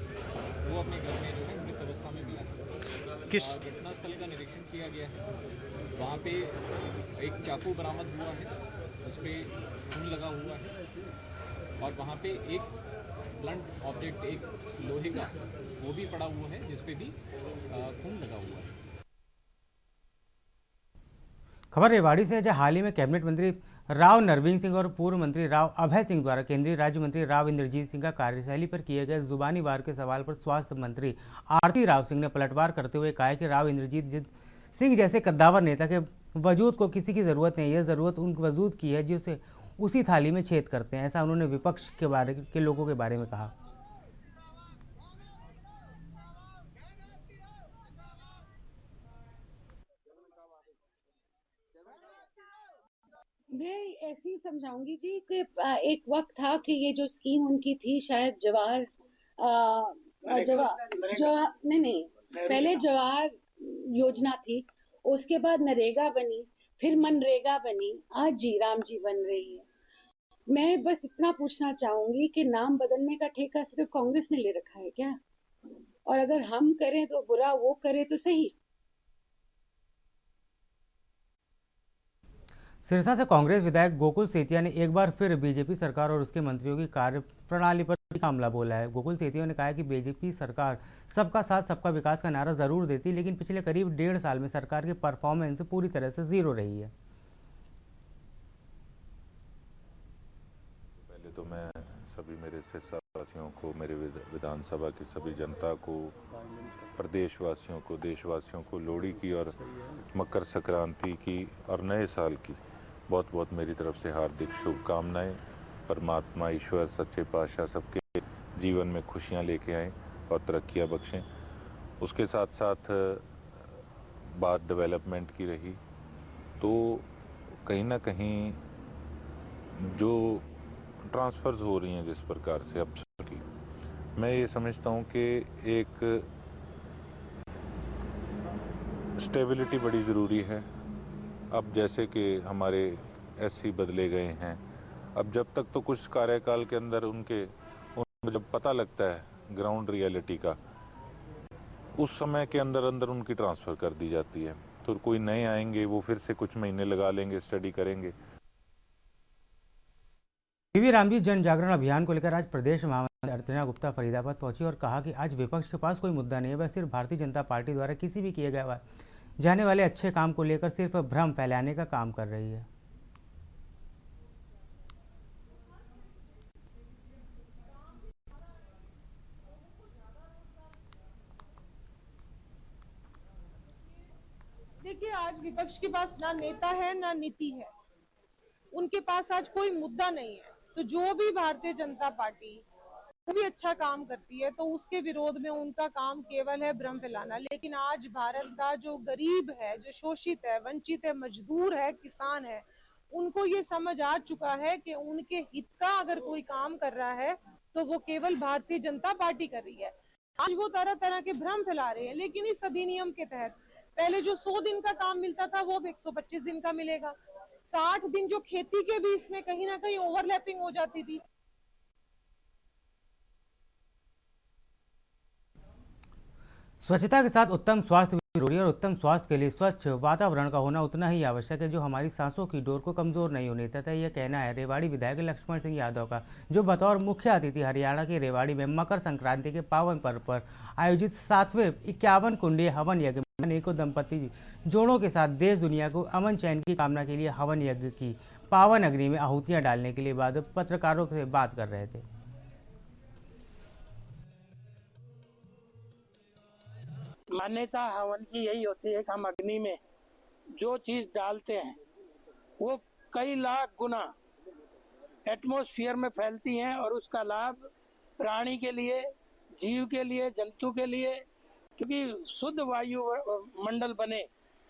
वो अपने घर में जो है मृत अवस्था में मिला। किस घटनास्थल का निरीक्षण किया गया है, वहाँ पे एक चाकू बरामद हुआ है, उस पर खून लगा हुआ है और वहाँ पे एक ब्लंट ऑब्जेक्ट, एक लोहे का, वो भी पड़ा हुआ है जिस पे भी खून लगा हुआ है। खबर रेवाड़ी से, जहां हाल ही में कैबिनेट मंत्री राव नरवीन सिंह और पूर्व मंत्री राव अभय सिंह द्वारा केंद्रीय राज्य मंत्री राव इंद्रजीत सिंह का कार्यशैली पर किए गए जुबानी वार के सवाल पर स्वास्थ्य मंत्री आरती राव सिंह ने पलटवार करते हुए कहा कि राव इंद्रजीत सिंह जैसे कद्दावर नेता के वजूद को किसी की ज़रूरत नहीं है, ज़रूरत उन वजूद की है जिसे उसी थाली में छेद करते हैं। ऐसा उन्होंने विपक्ष के लोगों के बारे में कहा। मैं ऐसे ही समझाऊंगी जी कि एक वक्त था कि ये जो स्कीम उनकी थी शायद जवाहर नहीं, पहले जवाहर योजना थी, उसके बाद नरेगा बनी, फिर मनरेगा बनी, आज जी राम जी बन रही है। मैं बस इतना पूछना चाहूंगी कि नाम बदलने का ठेका सिर्फ कांग्रेस ने ले रखा है क्या? और अगर हम करें तो बुरा, वो करे तो सही। सिरसा से कांग्रेस विधायक गोकुल सेतिया ने एक बार फिर बीजेपी सरकार और उसके मंत्रियों की कार्य प्रणाली पर हमला बोला है। गोकुल सेतिया ने कहा कि बीजेपी सरकार सबका साथ सबका विकास का नारा जरूर देती, लेकिन पिछले करीब 1.5 साल में सरकार की परफॉर्मेंस पूरी तरह से जीरो रही है। पहले तो मैं सभी मेरे सिरसा वासियों को, मेरे विधानसभा की सभी जनता को, प्रदेशवासियों को, देशवासियों को लोहड़ी की और मकर संक्रांति की और नए साल की बहुत बहुत मेरी तरफ से हार्दिक शुभकामनाएं। परमात्मा ईश्वर सच्चे पातशाह सबके जीवन में खुशियां लेके आएं और तरक्कियां बख्शें। उसके साथ साथ बात डेवलपमेंट की रही तो कहीं ना कहीं जो ट्रांसफ़र्स हो रही हैं जिस प्रकार से अफसर की, मैं ये समझता हूँ कि एक स्टेबिलिटी बड़ी ज़रूरी है। अब जैसे कि हमारे एससी बदले गए हैं, अब जब तक तो कुछ कार्यकाल के अंदर उनको जब पता लगता है ग्राउंड रियलिटी का, उस समय के अंदर उनकी ट्रांसफ़र कर दी जाती है। तो कोई नए आएंगे, वो फिर से कुछ महीने लगा लेंगे, स्टडी करेंगे। पीवी रामजी जन जागरण अभियान को लेकर आज प्रदेश महामंत्री अर्चना गुप्ता फरीदाबाद पहुंची और कहा कि आज विपक्ष के पास कोई मुद्दा नहीं है, वह सिर्फ भारतीय जनता पार्टी द्वारा किसी भी किए गए जाने वाले अच्छे काम को लेकर सिर्फ भ्रम फैलाने का काम कर रही है। देखिए, आज विपक्ष के पास ना नेता है ना नीति है, उनके पास आज कोई मुद्दा नहीं है। तो जो भी भारतीय जनता पार्टी भी अच्छा काम करती है तो उसके विरोध में उनका काम केवल है भ्रम फैलाना। लेकिन आज भारत का जो गरीब है, जो शोषित है, वंचित है, मजदूर है, किसान है, उनको ये समझ आ चुका है कि उनके हित का अगर कोई काम कर रहा है तो वो केवल भारतीय जनता पार्टी कर रही है। आज वो तरह तरह के भ्रम फैला रहे हैं, लेकिन इस अधिनियम के तहत पहले जो 100 दिन का काम मिलता था वो अब 125 दिन का मिलेगा। 60 दिन जो खेती के भी इसमें कहीं ना कहीं ओवरलैपिंग हो जाती थी। स्वच्छता के साथ उत्तम स्वास्थ्य भी जरूरी है और उत्तम स्वास्थ्य के लिए स्वच्छ वातावरण का होना उतना ही आवश्यक है जो हमारी सांसों की डोर को कमजोर नहीं होने देता। यह कहना है रेवाड़ी विधायक लक्ष्मण सिंह यादव का, जो बतौर मुख्य अतिथि हरियाणा के रेवाड़ी में मकर संक्रांति के पावन पर्व पर आयोजित 7वें 51 कुंडीय हवन यज्ञ अनेकों दंपति जोड़ों के साथ देश दुनिया को अमन चैन की कामना के लिए हवन यज्ञ की पावन अग्नि में आहुतियां डालने के लिए बाद पत्रकारों से बात कर रहे थे। मान्यता हवन की यही होती है कि हम अग्नि में जो चीज डालते हैं वो कई लाख गुना एटमॉस्फेयर में फैलती हैं और उसका लाभ प्राणी के लिए, जीव के लिए, जंतु के लिए, क्योंकि शुद्ध वायु मंडल बने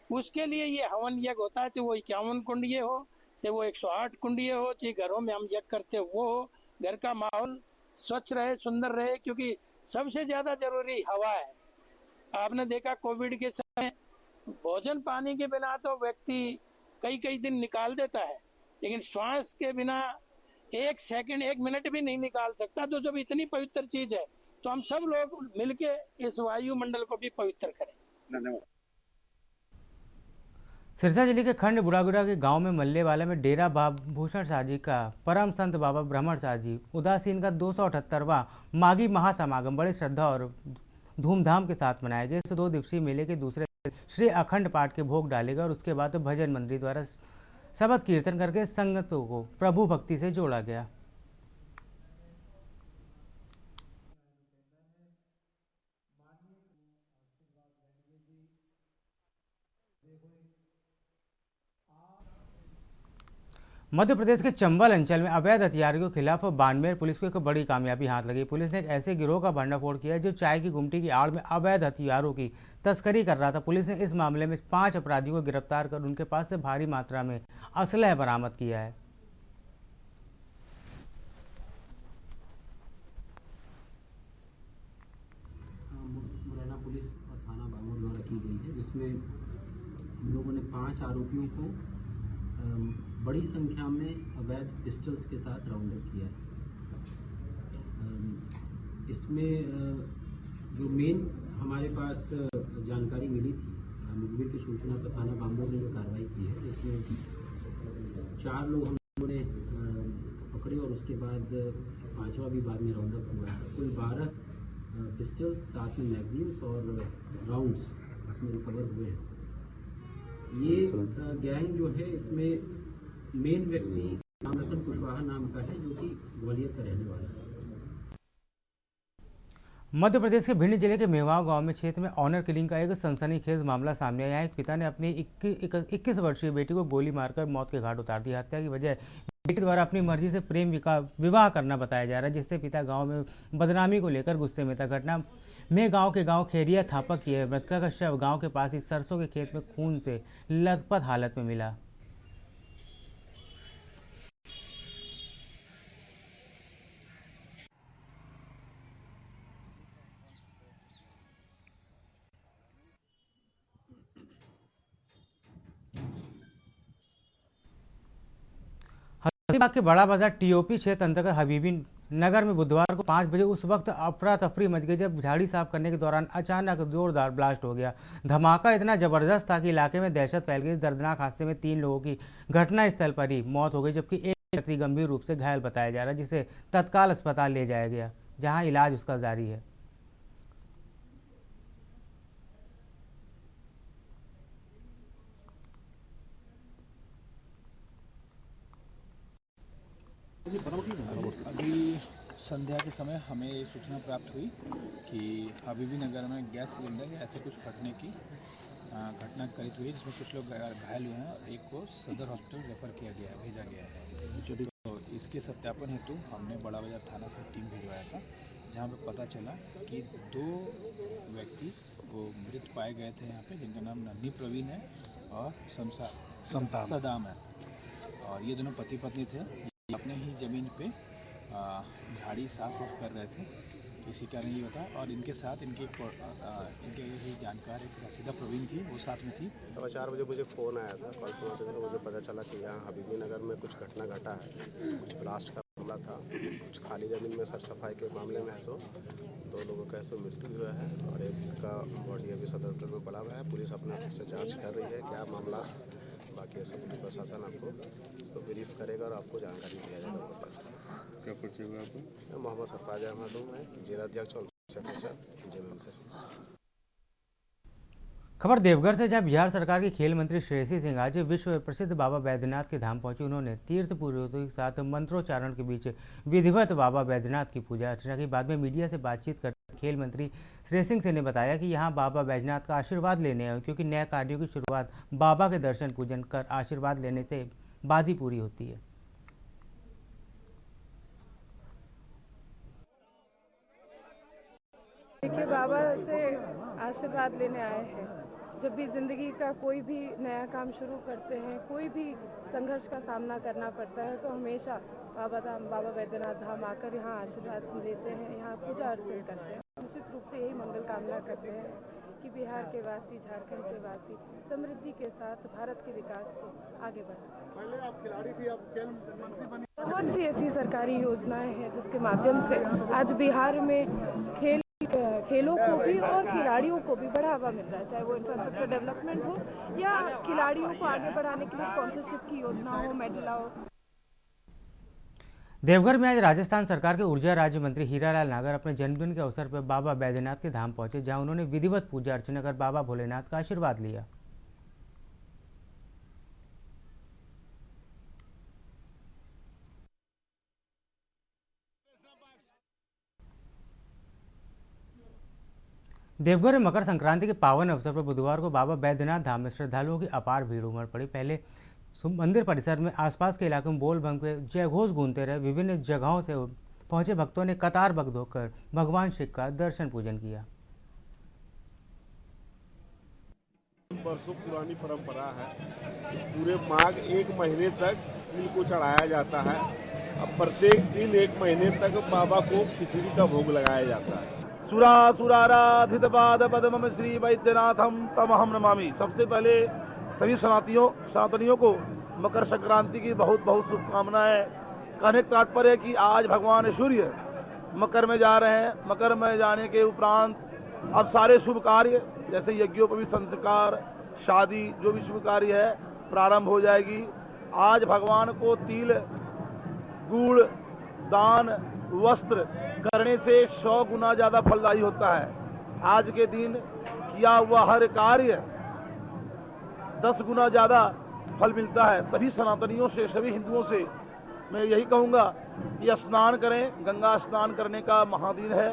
उसके लिए ये हवन यज्ञ होता है। चाहे वो 51 कुंडीय हो, चाहे वो 108 कुंडीय हो, चाहे घरों में हम यज्ञ करते हो वो हो, घर का माहौल स्वच्छ रहे, सुंदर रहे, क्योंकि सबसे ज्यादा जरूरी हवा है। आपने देखा कोविड के समय भोजन पानी के बिना तो व्यक्ति कई दिन निकाल देता है, लेकिन श्वास के बिना 1 सेकंड 1 मिनट भी नहीं निकाल सकता। तो जब इतनी पवित्र चीज है तो हम सब लोग मिलके इस वायुमंडल को भी पवित्र करें। धन्यवाद। सिरसा जिले के खंड बुढ़ागुड़ा के गांव में मल्लेवाला में डेरा भूषण शाह जी का परम संत बाबा ब्रह्मण शाह जी उदासीन का 278वां माघी महासमागम बड़े श्रद्धा और धूमधाम के साथ मनाया गया। इस 2 दिवसीय मेले के दूसरे श्री अखंड पाठ के भोग डालेगा और उसके बाद भजन मंडली द्वारा शबद कीर्तन करके संगतों को प्रभु भक्ति से जोड़ा गया। मध्य प्रदेश के चंबल अंचल में अवैध हथियारों के खिलाफ बाड़मेर पुलिस को एक बड़ी कामयाबी हाथ लगी। पुलिस ने एक ऐसे गिरोह का भंडाफोड़ किया जो चाय की गुमटी की आड़ में अवैध हथियारों की तस्करी कर रहा था। पुलिस ने इस मामले में 5 अपराधियों को गिरफ्तार कर उनके पास से भारी मात्रा में असलह बरामद किया है। मुरैना पुलिस और थाना बामोर द्वारा की गई है, जिसमें हम लोगों ने 5 आरोपियों को बड़ी संख्या में अवैध पिस्टल्स के साथ राउंड अप किया है। इसमें जो मेन हमारे पास जानकारी मिली थी, मुखबिर की सूचना पर थाना बामोर ने जो कार्रवाई की है, जिसमें 4 लोग हम लोगों ने पकड़े और उसके बाद 5वां भी बाद में राउंड अप हुआ है। कुल 12 पिस्टल्स, 7 में मैगजीन्स और राउंड्स इसमें रिकवर हुए हैं। ये गैंग जो है, इसमें मेन व्यक्ति रामरतन कुशवाहा नाम का है, जो कि ग्वालियर का रहने वाला है। मध्य प्रदेश के भिंड जिले के मेवाड़ गांव में क्षेत्र में ऑनर किलिंग का एक सनसनीखेज मामला सामने आया है। एक पिता ने अपनी 21 वर्षीय बेटी को गोली मारकर मौत के घाट उतार दिया। हत्या की वजह बेटी द्वारा अपनी मर्जी से प्रेम विवाह करना बताया जा रहा है, जिससे पिता गांव में बदनामी को लेकर गुस्से में था। घटना में गांव के खेरिया थापक की है। मृतका का शव गांव के पास ही सरसों के खेत में खून से लथपथ हालत में मिला। हजारीबाग के बड़ा बाजार टीओपी क्षेत्र अंतर्गत हबीबी नगर में बुधवार को 5 बजे उस वक्त अफरा तफरी मच गई जब झाड़ी साफ करने के दौरान अचानक जोरदार ब्लास्ट हो गया। धमाका इतना जबरदस्त था कि इलाके में दहशत फैल गई। इस दर्दनाक हादसे में 3 लोगों की घटनास्थल पर ही मौत हो गई, जबकि एक व्यक्ति गंभीर रूप से घायल बताया जा रहा है, जिसे तत्काल अस्पताल ले जाया गया, जहाँ इलाज उसका जारी है। अभी संध्या के समय हमें ये सूचना प्राप्त हुई कि हबीबी नगर में गैस सिलेंडर या ऐसे कुछ फटने की घटना घटित हुई, जिसमें कुछ लोग घायल हुए हैं और एक को सदर हॉस्पिटल रेफर किया गया है, भेजा गया है। तो इसके सत्यापन हेतु हमने बड़ा बाजार थाना से टीम भिजवाया था, जहाँ पे पता चला कि 2 व्यक्ति वो मृत पाए गए थे यहाँ पे, जिनका नाम नन्ही प्रवीण है और सदाम है। और ये दोनों पति पत्नी थे। अपने ही ज़मीन पे झाड़ी साफ कर रहे थे, इसी कारण ये होता। और इनके साथ इनके ही जानकार एक रसीदा प्रवीण थी, वो साथ में थी। 4 बजे मुझे फ़ोन आया था, कॉल फोन आते थे, तो मुझे पता चला कि यहाँ हबीबी नगर में कुछ घटना घटा है, कुछ ब्लास्ट का मामला था, कुछ खाली ज़मीन में सर सफाई के मामले में है। 2 लोगों का ऐसा मृत्यु हुआ है और एक का बॉडी अभी सदर हॉस्पिटल में पड़ा हुआ है। पुलिस अपने आप से जाँच कर रही है क्या मामला, बाकी ऐसा पुलिस प्रशासन आपको इसको ब्रीफ करेगा और आपको जानकारी दिया जाएगा। क्या परिचय हुआ आपको? मोहम्मद सरफराज अहमद हूँ, मैं जिला अध्यक्ष और जेएमएम से। खबर देवघर से, जहां बिहार सरकार के खेल मंत्री श्रेयसी सिंह आज विश्व प्रसिद्ध बाबा बैद्यनाथ के धाम पहुंचे। उन्होंने तीर्थ पुरोहितों के साथ मंत्रोच्चारण के बीच विधिवत बाबा बैद्यनाथ की पूजा अर्चना की। बाद में मीडिया से बातचीत करते खेल मंत्री श्रेयसी सिंह ने बताया कि यहां बाबा बैद्यनाथ का आशीर्वाद लेने आए, क्योंकि नए कार्यों की शुरुआत बाबा के दर्शन पूजन कर आशीर्वाद लेने से बाद ही पूरी होती है। देखिए, बाबा से आशीर्वाद लेने आए हैं। जब भी ज़िंदगी का कोई भी नया काम शुरू करते हैं, कोई भी संघर्ष का सामना करना पड़ता है, तो हमेशा बाबा धाम, बाबा बैद्यनाथ धाम आकर यहाँ आशीर्वाद लेते हैं, यहाँ पूजा अर्चना करते हैं। निश्चित रूप से यही मंगल कामना करते हैं कि बिहार के वासी, झारखंड के वासी समृद्धि के साथ भारत के विकास को आगे बढ़ा सकें। पहले आप खिलाड़ी थी, आप खेल मंत्री बनी। बहुत सी ऐसी सरकारी योजनाएं हैं जिसके माध्यम से आज बिहार में खेलों को भी और खिलाड़ियों को भी बढ़ावा मिल रहा है, चाहे वो इंफ्रास्ट्रक्चर डेवलपमेंट हो या खिलाड़ियों को आगे बढ़ाने के लिए स्पॉन्सरशिप की योजना हो, मेडल हो। देवघर में आज राजस्थान सरकार के ऊर्जा राज्य मंत्री हीरालाल नागर अपने जन्मदिन के अवसर पर बाबा बैद्यनाथ के धाम पहुंचे, जहां उन्होंने विधिवत पूजा अर्चना कर बाबा भोलेनाथ का आशीर्वाद लिया। देवघर में मकर संक्रांति के पावन अवसर पर बुधवार को बाबा बैद्यनाथ धाम में श्रद्धालुओं की अपार भीड़ उमड़ पड़ी। पहले मंदिर परिसर में आसपास के इलाकों में बोल बम के जयघोष गूंजते रहे। विभिन्न जगहों से पहुंचे भक्तों ने कतारबद्ध होकर भगवान शिव का दर्शन पूजन किया। वर्षों पुरानी परंपरा है, पूरे माघ 1 महीने तक तिल को चढ़ाया जाता है। अब प्रत्येक दिन 1 महीने तक बाबा को खिचड़ी का भोग लगाया जाता है। सुराराधित पाद पद्मम श्री वैद्यनाथम तमहम नमामि। सबसे पहले सभी सनातनियों को मकर संक्रांति की बहुत बहुत शुभकामनाएं। कहने का तात्पर्य है कि आज भगवान सूर्य मकर में जा रहे हैं। मकर में जाने के उपरांत अब सारे शुभ कार्य जैसे यज्ञोपवीत संस्कार, शादी, जो भी शुभ कार्य है प्रारंभ हो जाएगी। आज भगवान को तिल, गुड़, दान, वस्त्र करने से 100 गुना ज़्यादा फलदायी होता है। आज के दिन किया हुआ हर कार्य 10 गुना ज़्यादा फल मिलता है। सभी सनातनियों से, सभी हिंदुओं से मैं यही कहूँगा कि स्नान करें। गंगा स्नान करने का महादिन है।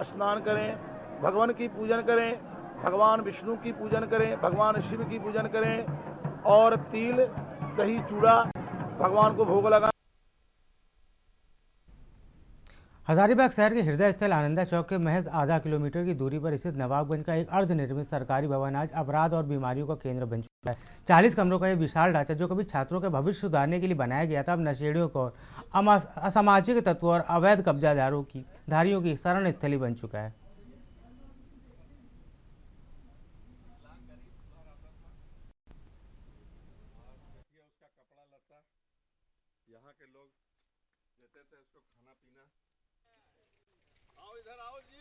स्नान करें, भगवान की पूजन करें, भगवान विष्णु की पूजन करें, भगवान शिव की पूजन करें और तिल, दही, चूड़ा भगवान को भोग लगा। हजारीबाग शहर के हृदय स्थल आनंदा चौक के महज आधा किलोमीटर की दूरी पर स्थित नवाबगंज का एक अर्धनिर्मित सरकारी भवन आज अपराध और बीमारियों का केंद्र बन चुका है। 40 कमरों का यह विशाल ढांचा, जो कभी छात्रों के भविष्य सुधारने के लिए बनाया गया था, अब नशेड़ियों को असामाजिक तत्वों और अवैध कब्जाधारियों की शरण स्थली बन चुका है। यहाँ के लोग देते थे उसको खाना पीना। आओ इधर आओ जी,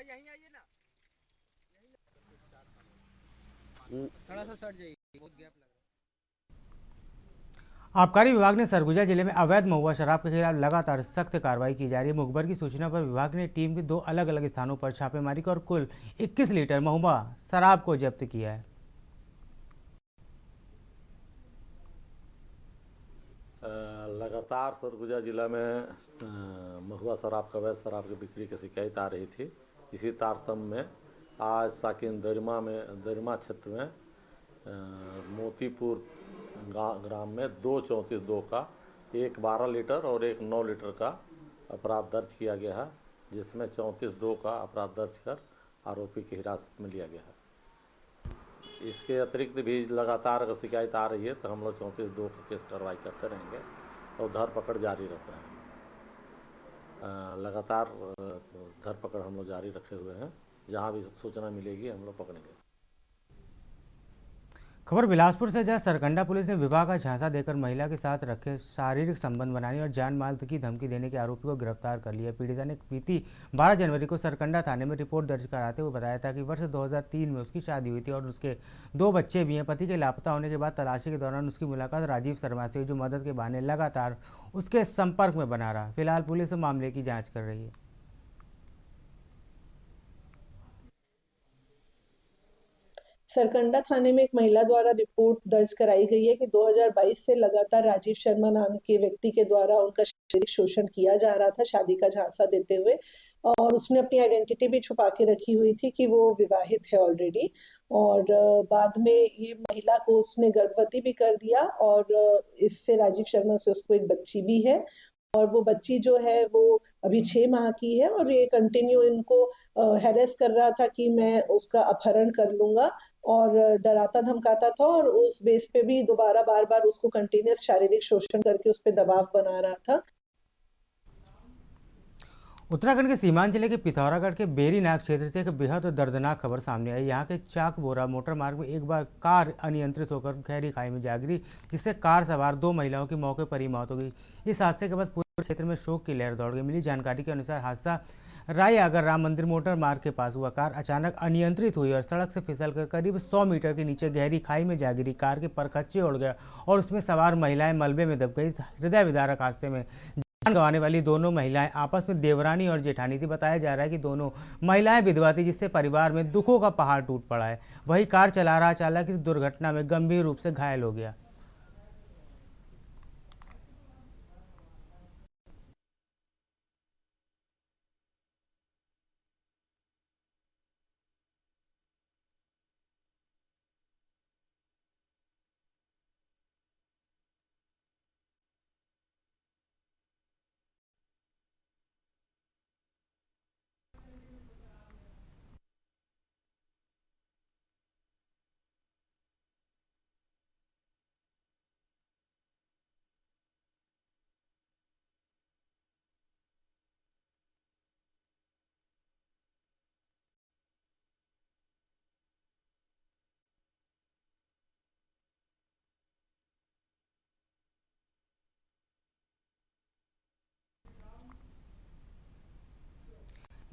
यहीं आइए ना, थोड़ा सा सट जाइए, बहुत गैप लग रहा है। आबकारी विभाग ने सरगुजा जिले में अवैध महुआ शराब के खिलाफ लगातार सख्त कार्रवाई की जा रही है। मुखबिर की सूचना पर विभाग ने टीम के 2 अलग अलग स्थानों पर छापेमारी कर कुल 21 लीटर महुआ शराब को जब्त किया है। लगातार सरगुजा जिला में महुआ शराब का अवैध शराब की बिक्री की शिकायत आ रही थी। इसी तारतम्य में आज साकिन दरिमा क्षेत्र में मोतीपुर ग्राम में 234-2 का एक 12 लीटर और एक 9 लीटर का अपराध दर्ज किया गया है, जिसमें 34-2 का अपराध दर्ज कर आरोपी की हिरासत में लिया गया है। इसके अतिरिक्त भी लगातार अगर शिकायत आ रही है तो हम लोग 34-2 का केस कार्रवाई करते रहेंगे और धरपकड़ जारी रहता है। लगातार धरपकड़ हम लोग जारी रखे हुए हैं, जहां भी सूचना मिलेगी हम लोग पकड़ेंगे। खबर बिलासपुर से, जहां सरकंडा पुलिस ने विवाह का झांसा देकर महिला के साथ रखे शारीरिक संबंध बनाने और जान माल की धमकी देने के आरोपी को गिरफ्तार कर लिया। पीड़िता ने बीती 12 जनवरी को सरकंडा थाने में रिपोर्ट दर्ज कराते हुए बताया था कि वर्ष 2003 में उसकी शादी हुई थी और उसके 2 बच्चे भी हैं। पति के लापता होने के बाद तलाशी के दौरान उसकी मुलाकात राजीव शर्मा से हुई, जो मदद के बहाने लगातार उसके संपर्क में बना रहा। फिलहाल पुलिस मामले की जाँच कर रही है। सरकंडा थाने में एक महिला द्वारा रिपोर्ट दर्ज कराई गई है कि 2022 से लगातार राजीव शर्मा नाम के व्यक्ति के द्वारा उनका शारीरिक शोषण किया जा रहा था, शादी का झांसा देते हुए, और उसने अपनी आइडेंटिटी भी छुपा के रखी हुई थी कि वो विवाहित है ऑलरेडी। और बाद में ये महिला को उसने गर्भवती भी कर दिया और इससे राजीव शर्मा से उसको एक बच्ची भी है, और वो बच्ची जो है वो अभी 6 माह की है। और ये कंटिन्यू इनको हैरेस कर रहा था कि मैं उसका अपहरण कर लूंगा, और डराता धमकाता था, और उस बेस पे भी दोबारा बार बार उसको कंटिन्यूस शारीरिक शोषण करके उस पर दबाव बना रहा था। उत्तराखंड के सीमांत जिले के पिथौरागढ़ के बेरीनाग क्षेत्र से एक बेहद दर्दनाक खबर सामने आई। यहाँ के चाकबोरा मोटर मार्ग में एक बार कार अनियंत्रित होकर गहरी खाई में जा गिरी, जिससे कार सवार 2 महिलाओं की मौके पर ही मौत हो गई। इस हादसे के बाद पूरे क्षेत्र में शोक की लहर दौड़ गई। मिली जानकारी के अनुसार हादसा राय आगर राम मंदिर मोटर मार्ग के पास हुआ। कार अचानक अनियंत्रित हुई और सड़क से फिसलकर करीब 100 मीटर के नीचे गहरी खाई में जा गिरी। कार के परखच्चे उड़ गया और उसमें सवार महिलाएं मलबे में दब गई। इस हृदय विदारक हादसे में जान गंवाने वाली दोनों महिलाएं आपस में देवरानी और जेठानी थी। बताया जा रहा है कि दोनों महिलाएं विधवा थी, जिससे परिवार में दुखों का पहाड़ टूट पड़ा है। वही कार चला रहा चालक इस दुर्घटना में गंभीर रूप से घायल हो गया।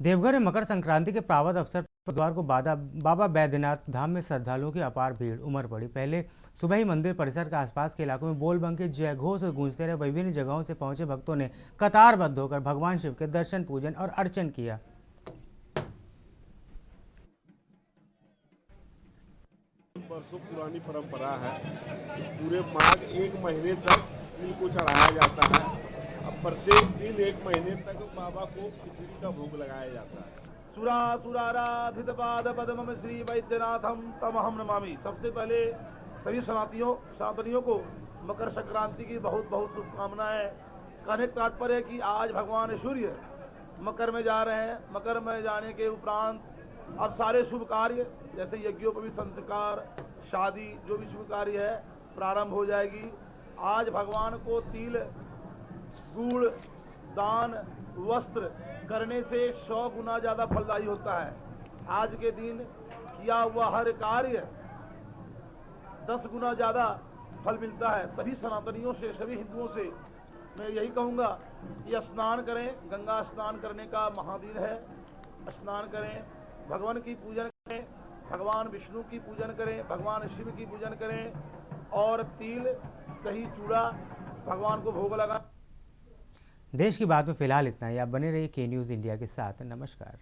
देवघर में मकर संक्रांति के पावन अवसर पर बुधवार को बाबा बैद्यनाथ धाम में श्रद्धालुओं की अपार भीड़ उमड़ पड़ी। पहले सुबह ही मंदिर परिसर के आसपास के इलाकों में बोल बम के जय घोष गूंजते रहे। विभिन्न जगहों से पहुंचे भक्तों ने कतारबद्ध होकर भगवान शिव के दर्शन, पूजन और अर्चन किया। वर्षों पुरानी परंपरा है, पूरे माघ 1 महीने तक तिल को चढ़ाया जाता है। अब प्रत्येक दिन 1 महीने तक बाबा को खिचड़ी का भोग लगाया जाता है। सुराराधित पाद पद्मम श्री वैद्यनाथम तमहम नमामि। सबसे पहले सभी सनातनियों को मकर संक्रांति की बहुत बहुत शुभकामनाएं। कहने का तात्पर्य है कि आज भगवान सूर्य मकर में जा रहे हैं। मकर में जाने के उपरांत अब सारे शुभ कार्य जैसे यज्ञोपवीत संस्कार, शादी, जो भी शुभ कार्य है प्रारंभ हो जाएगी। आज भगवान को तिल, गुड़, दान, वस्त्र करने से 100 गुना ज़्यादा फलदायी होता है। आज के दिन किया हुआ हर कार्य 10 गुना ज़्यादा फल मिलता है। सभी सनातनियों से, सभी हिंदुओं से मैं यही कहूँगा कि स्नान करें। गंगा स्नान करने का महादिन है। स्नान करें, भगवान की पूजन करें, भगवान विष्णु की पूजन करें, भगवान शिव की पूजन करें और तिल, दही, चूड़ा भगवान को भोग लगा। देश की बात में फिलहाल इतना ही। आप बने रहिए के न्यूज़ इंडिया के साथ। नमस्कार।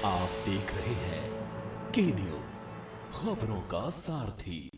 आप देख रहे हैं के न्यूज़, खबरों का सारथी।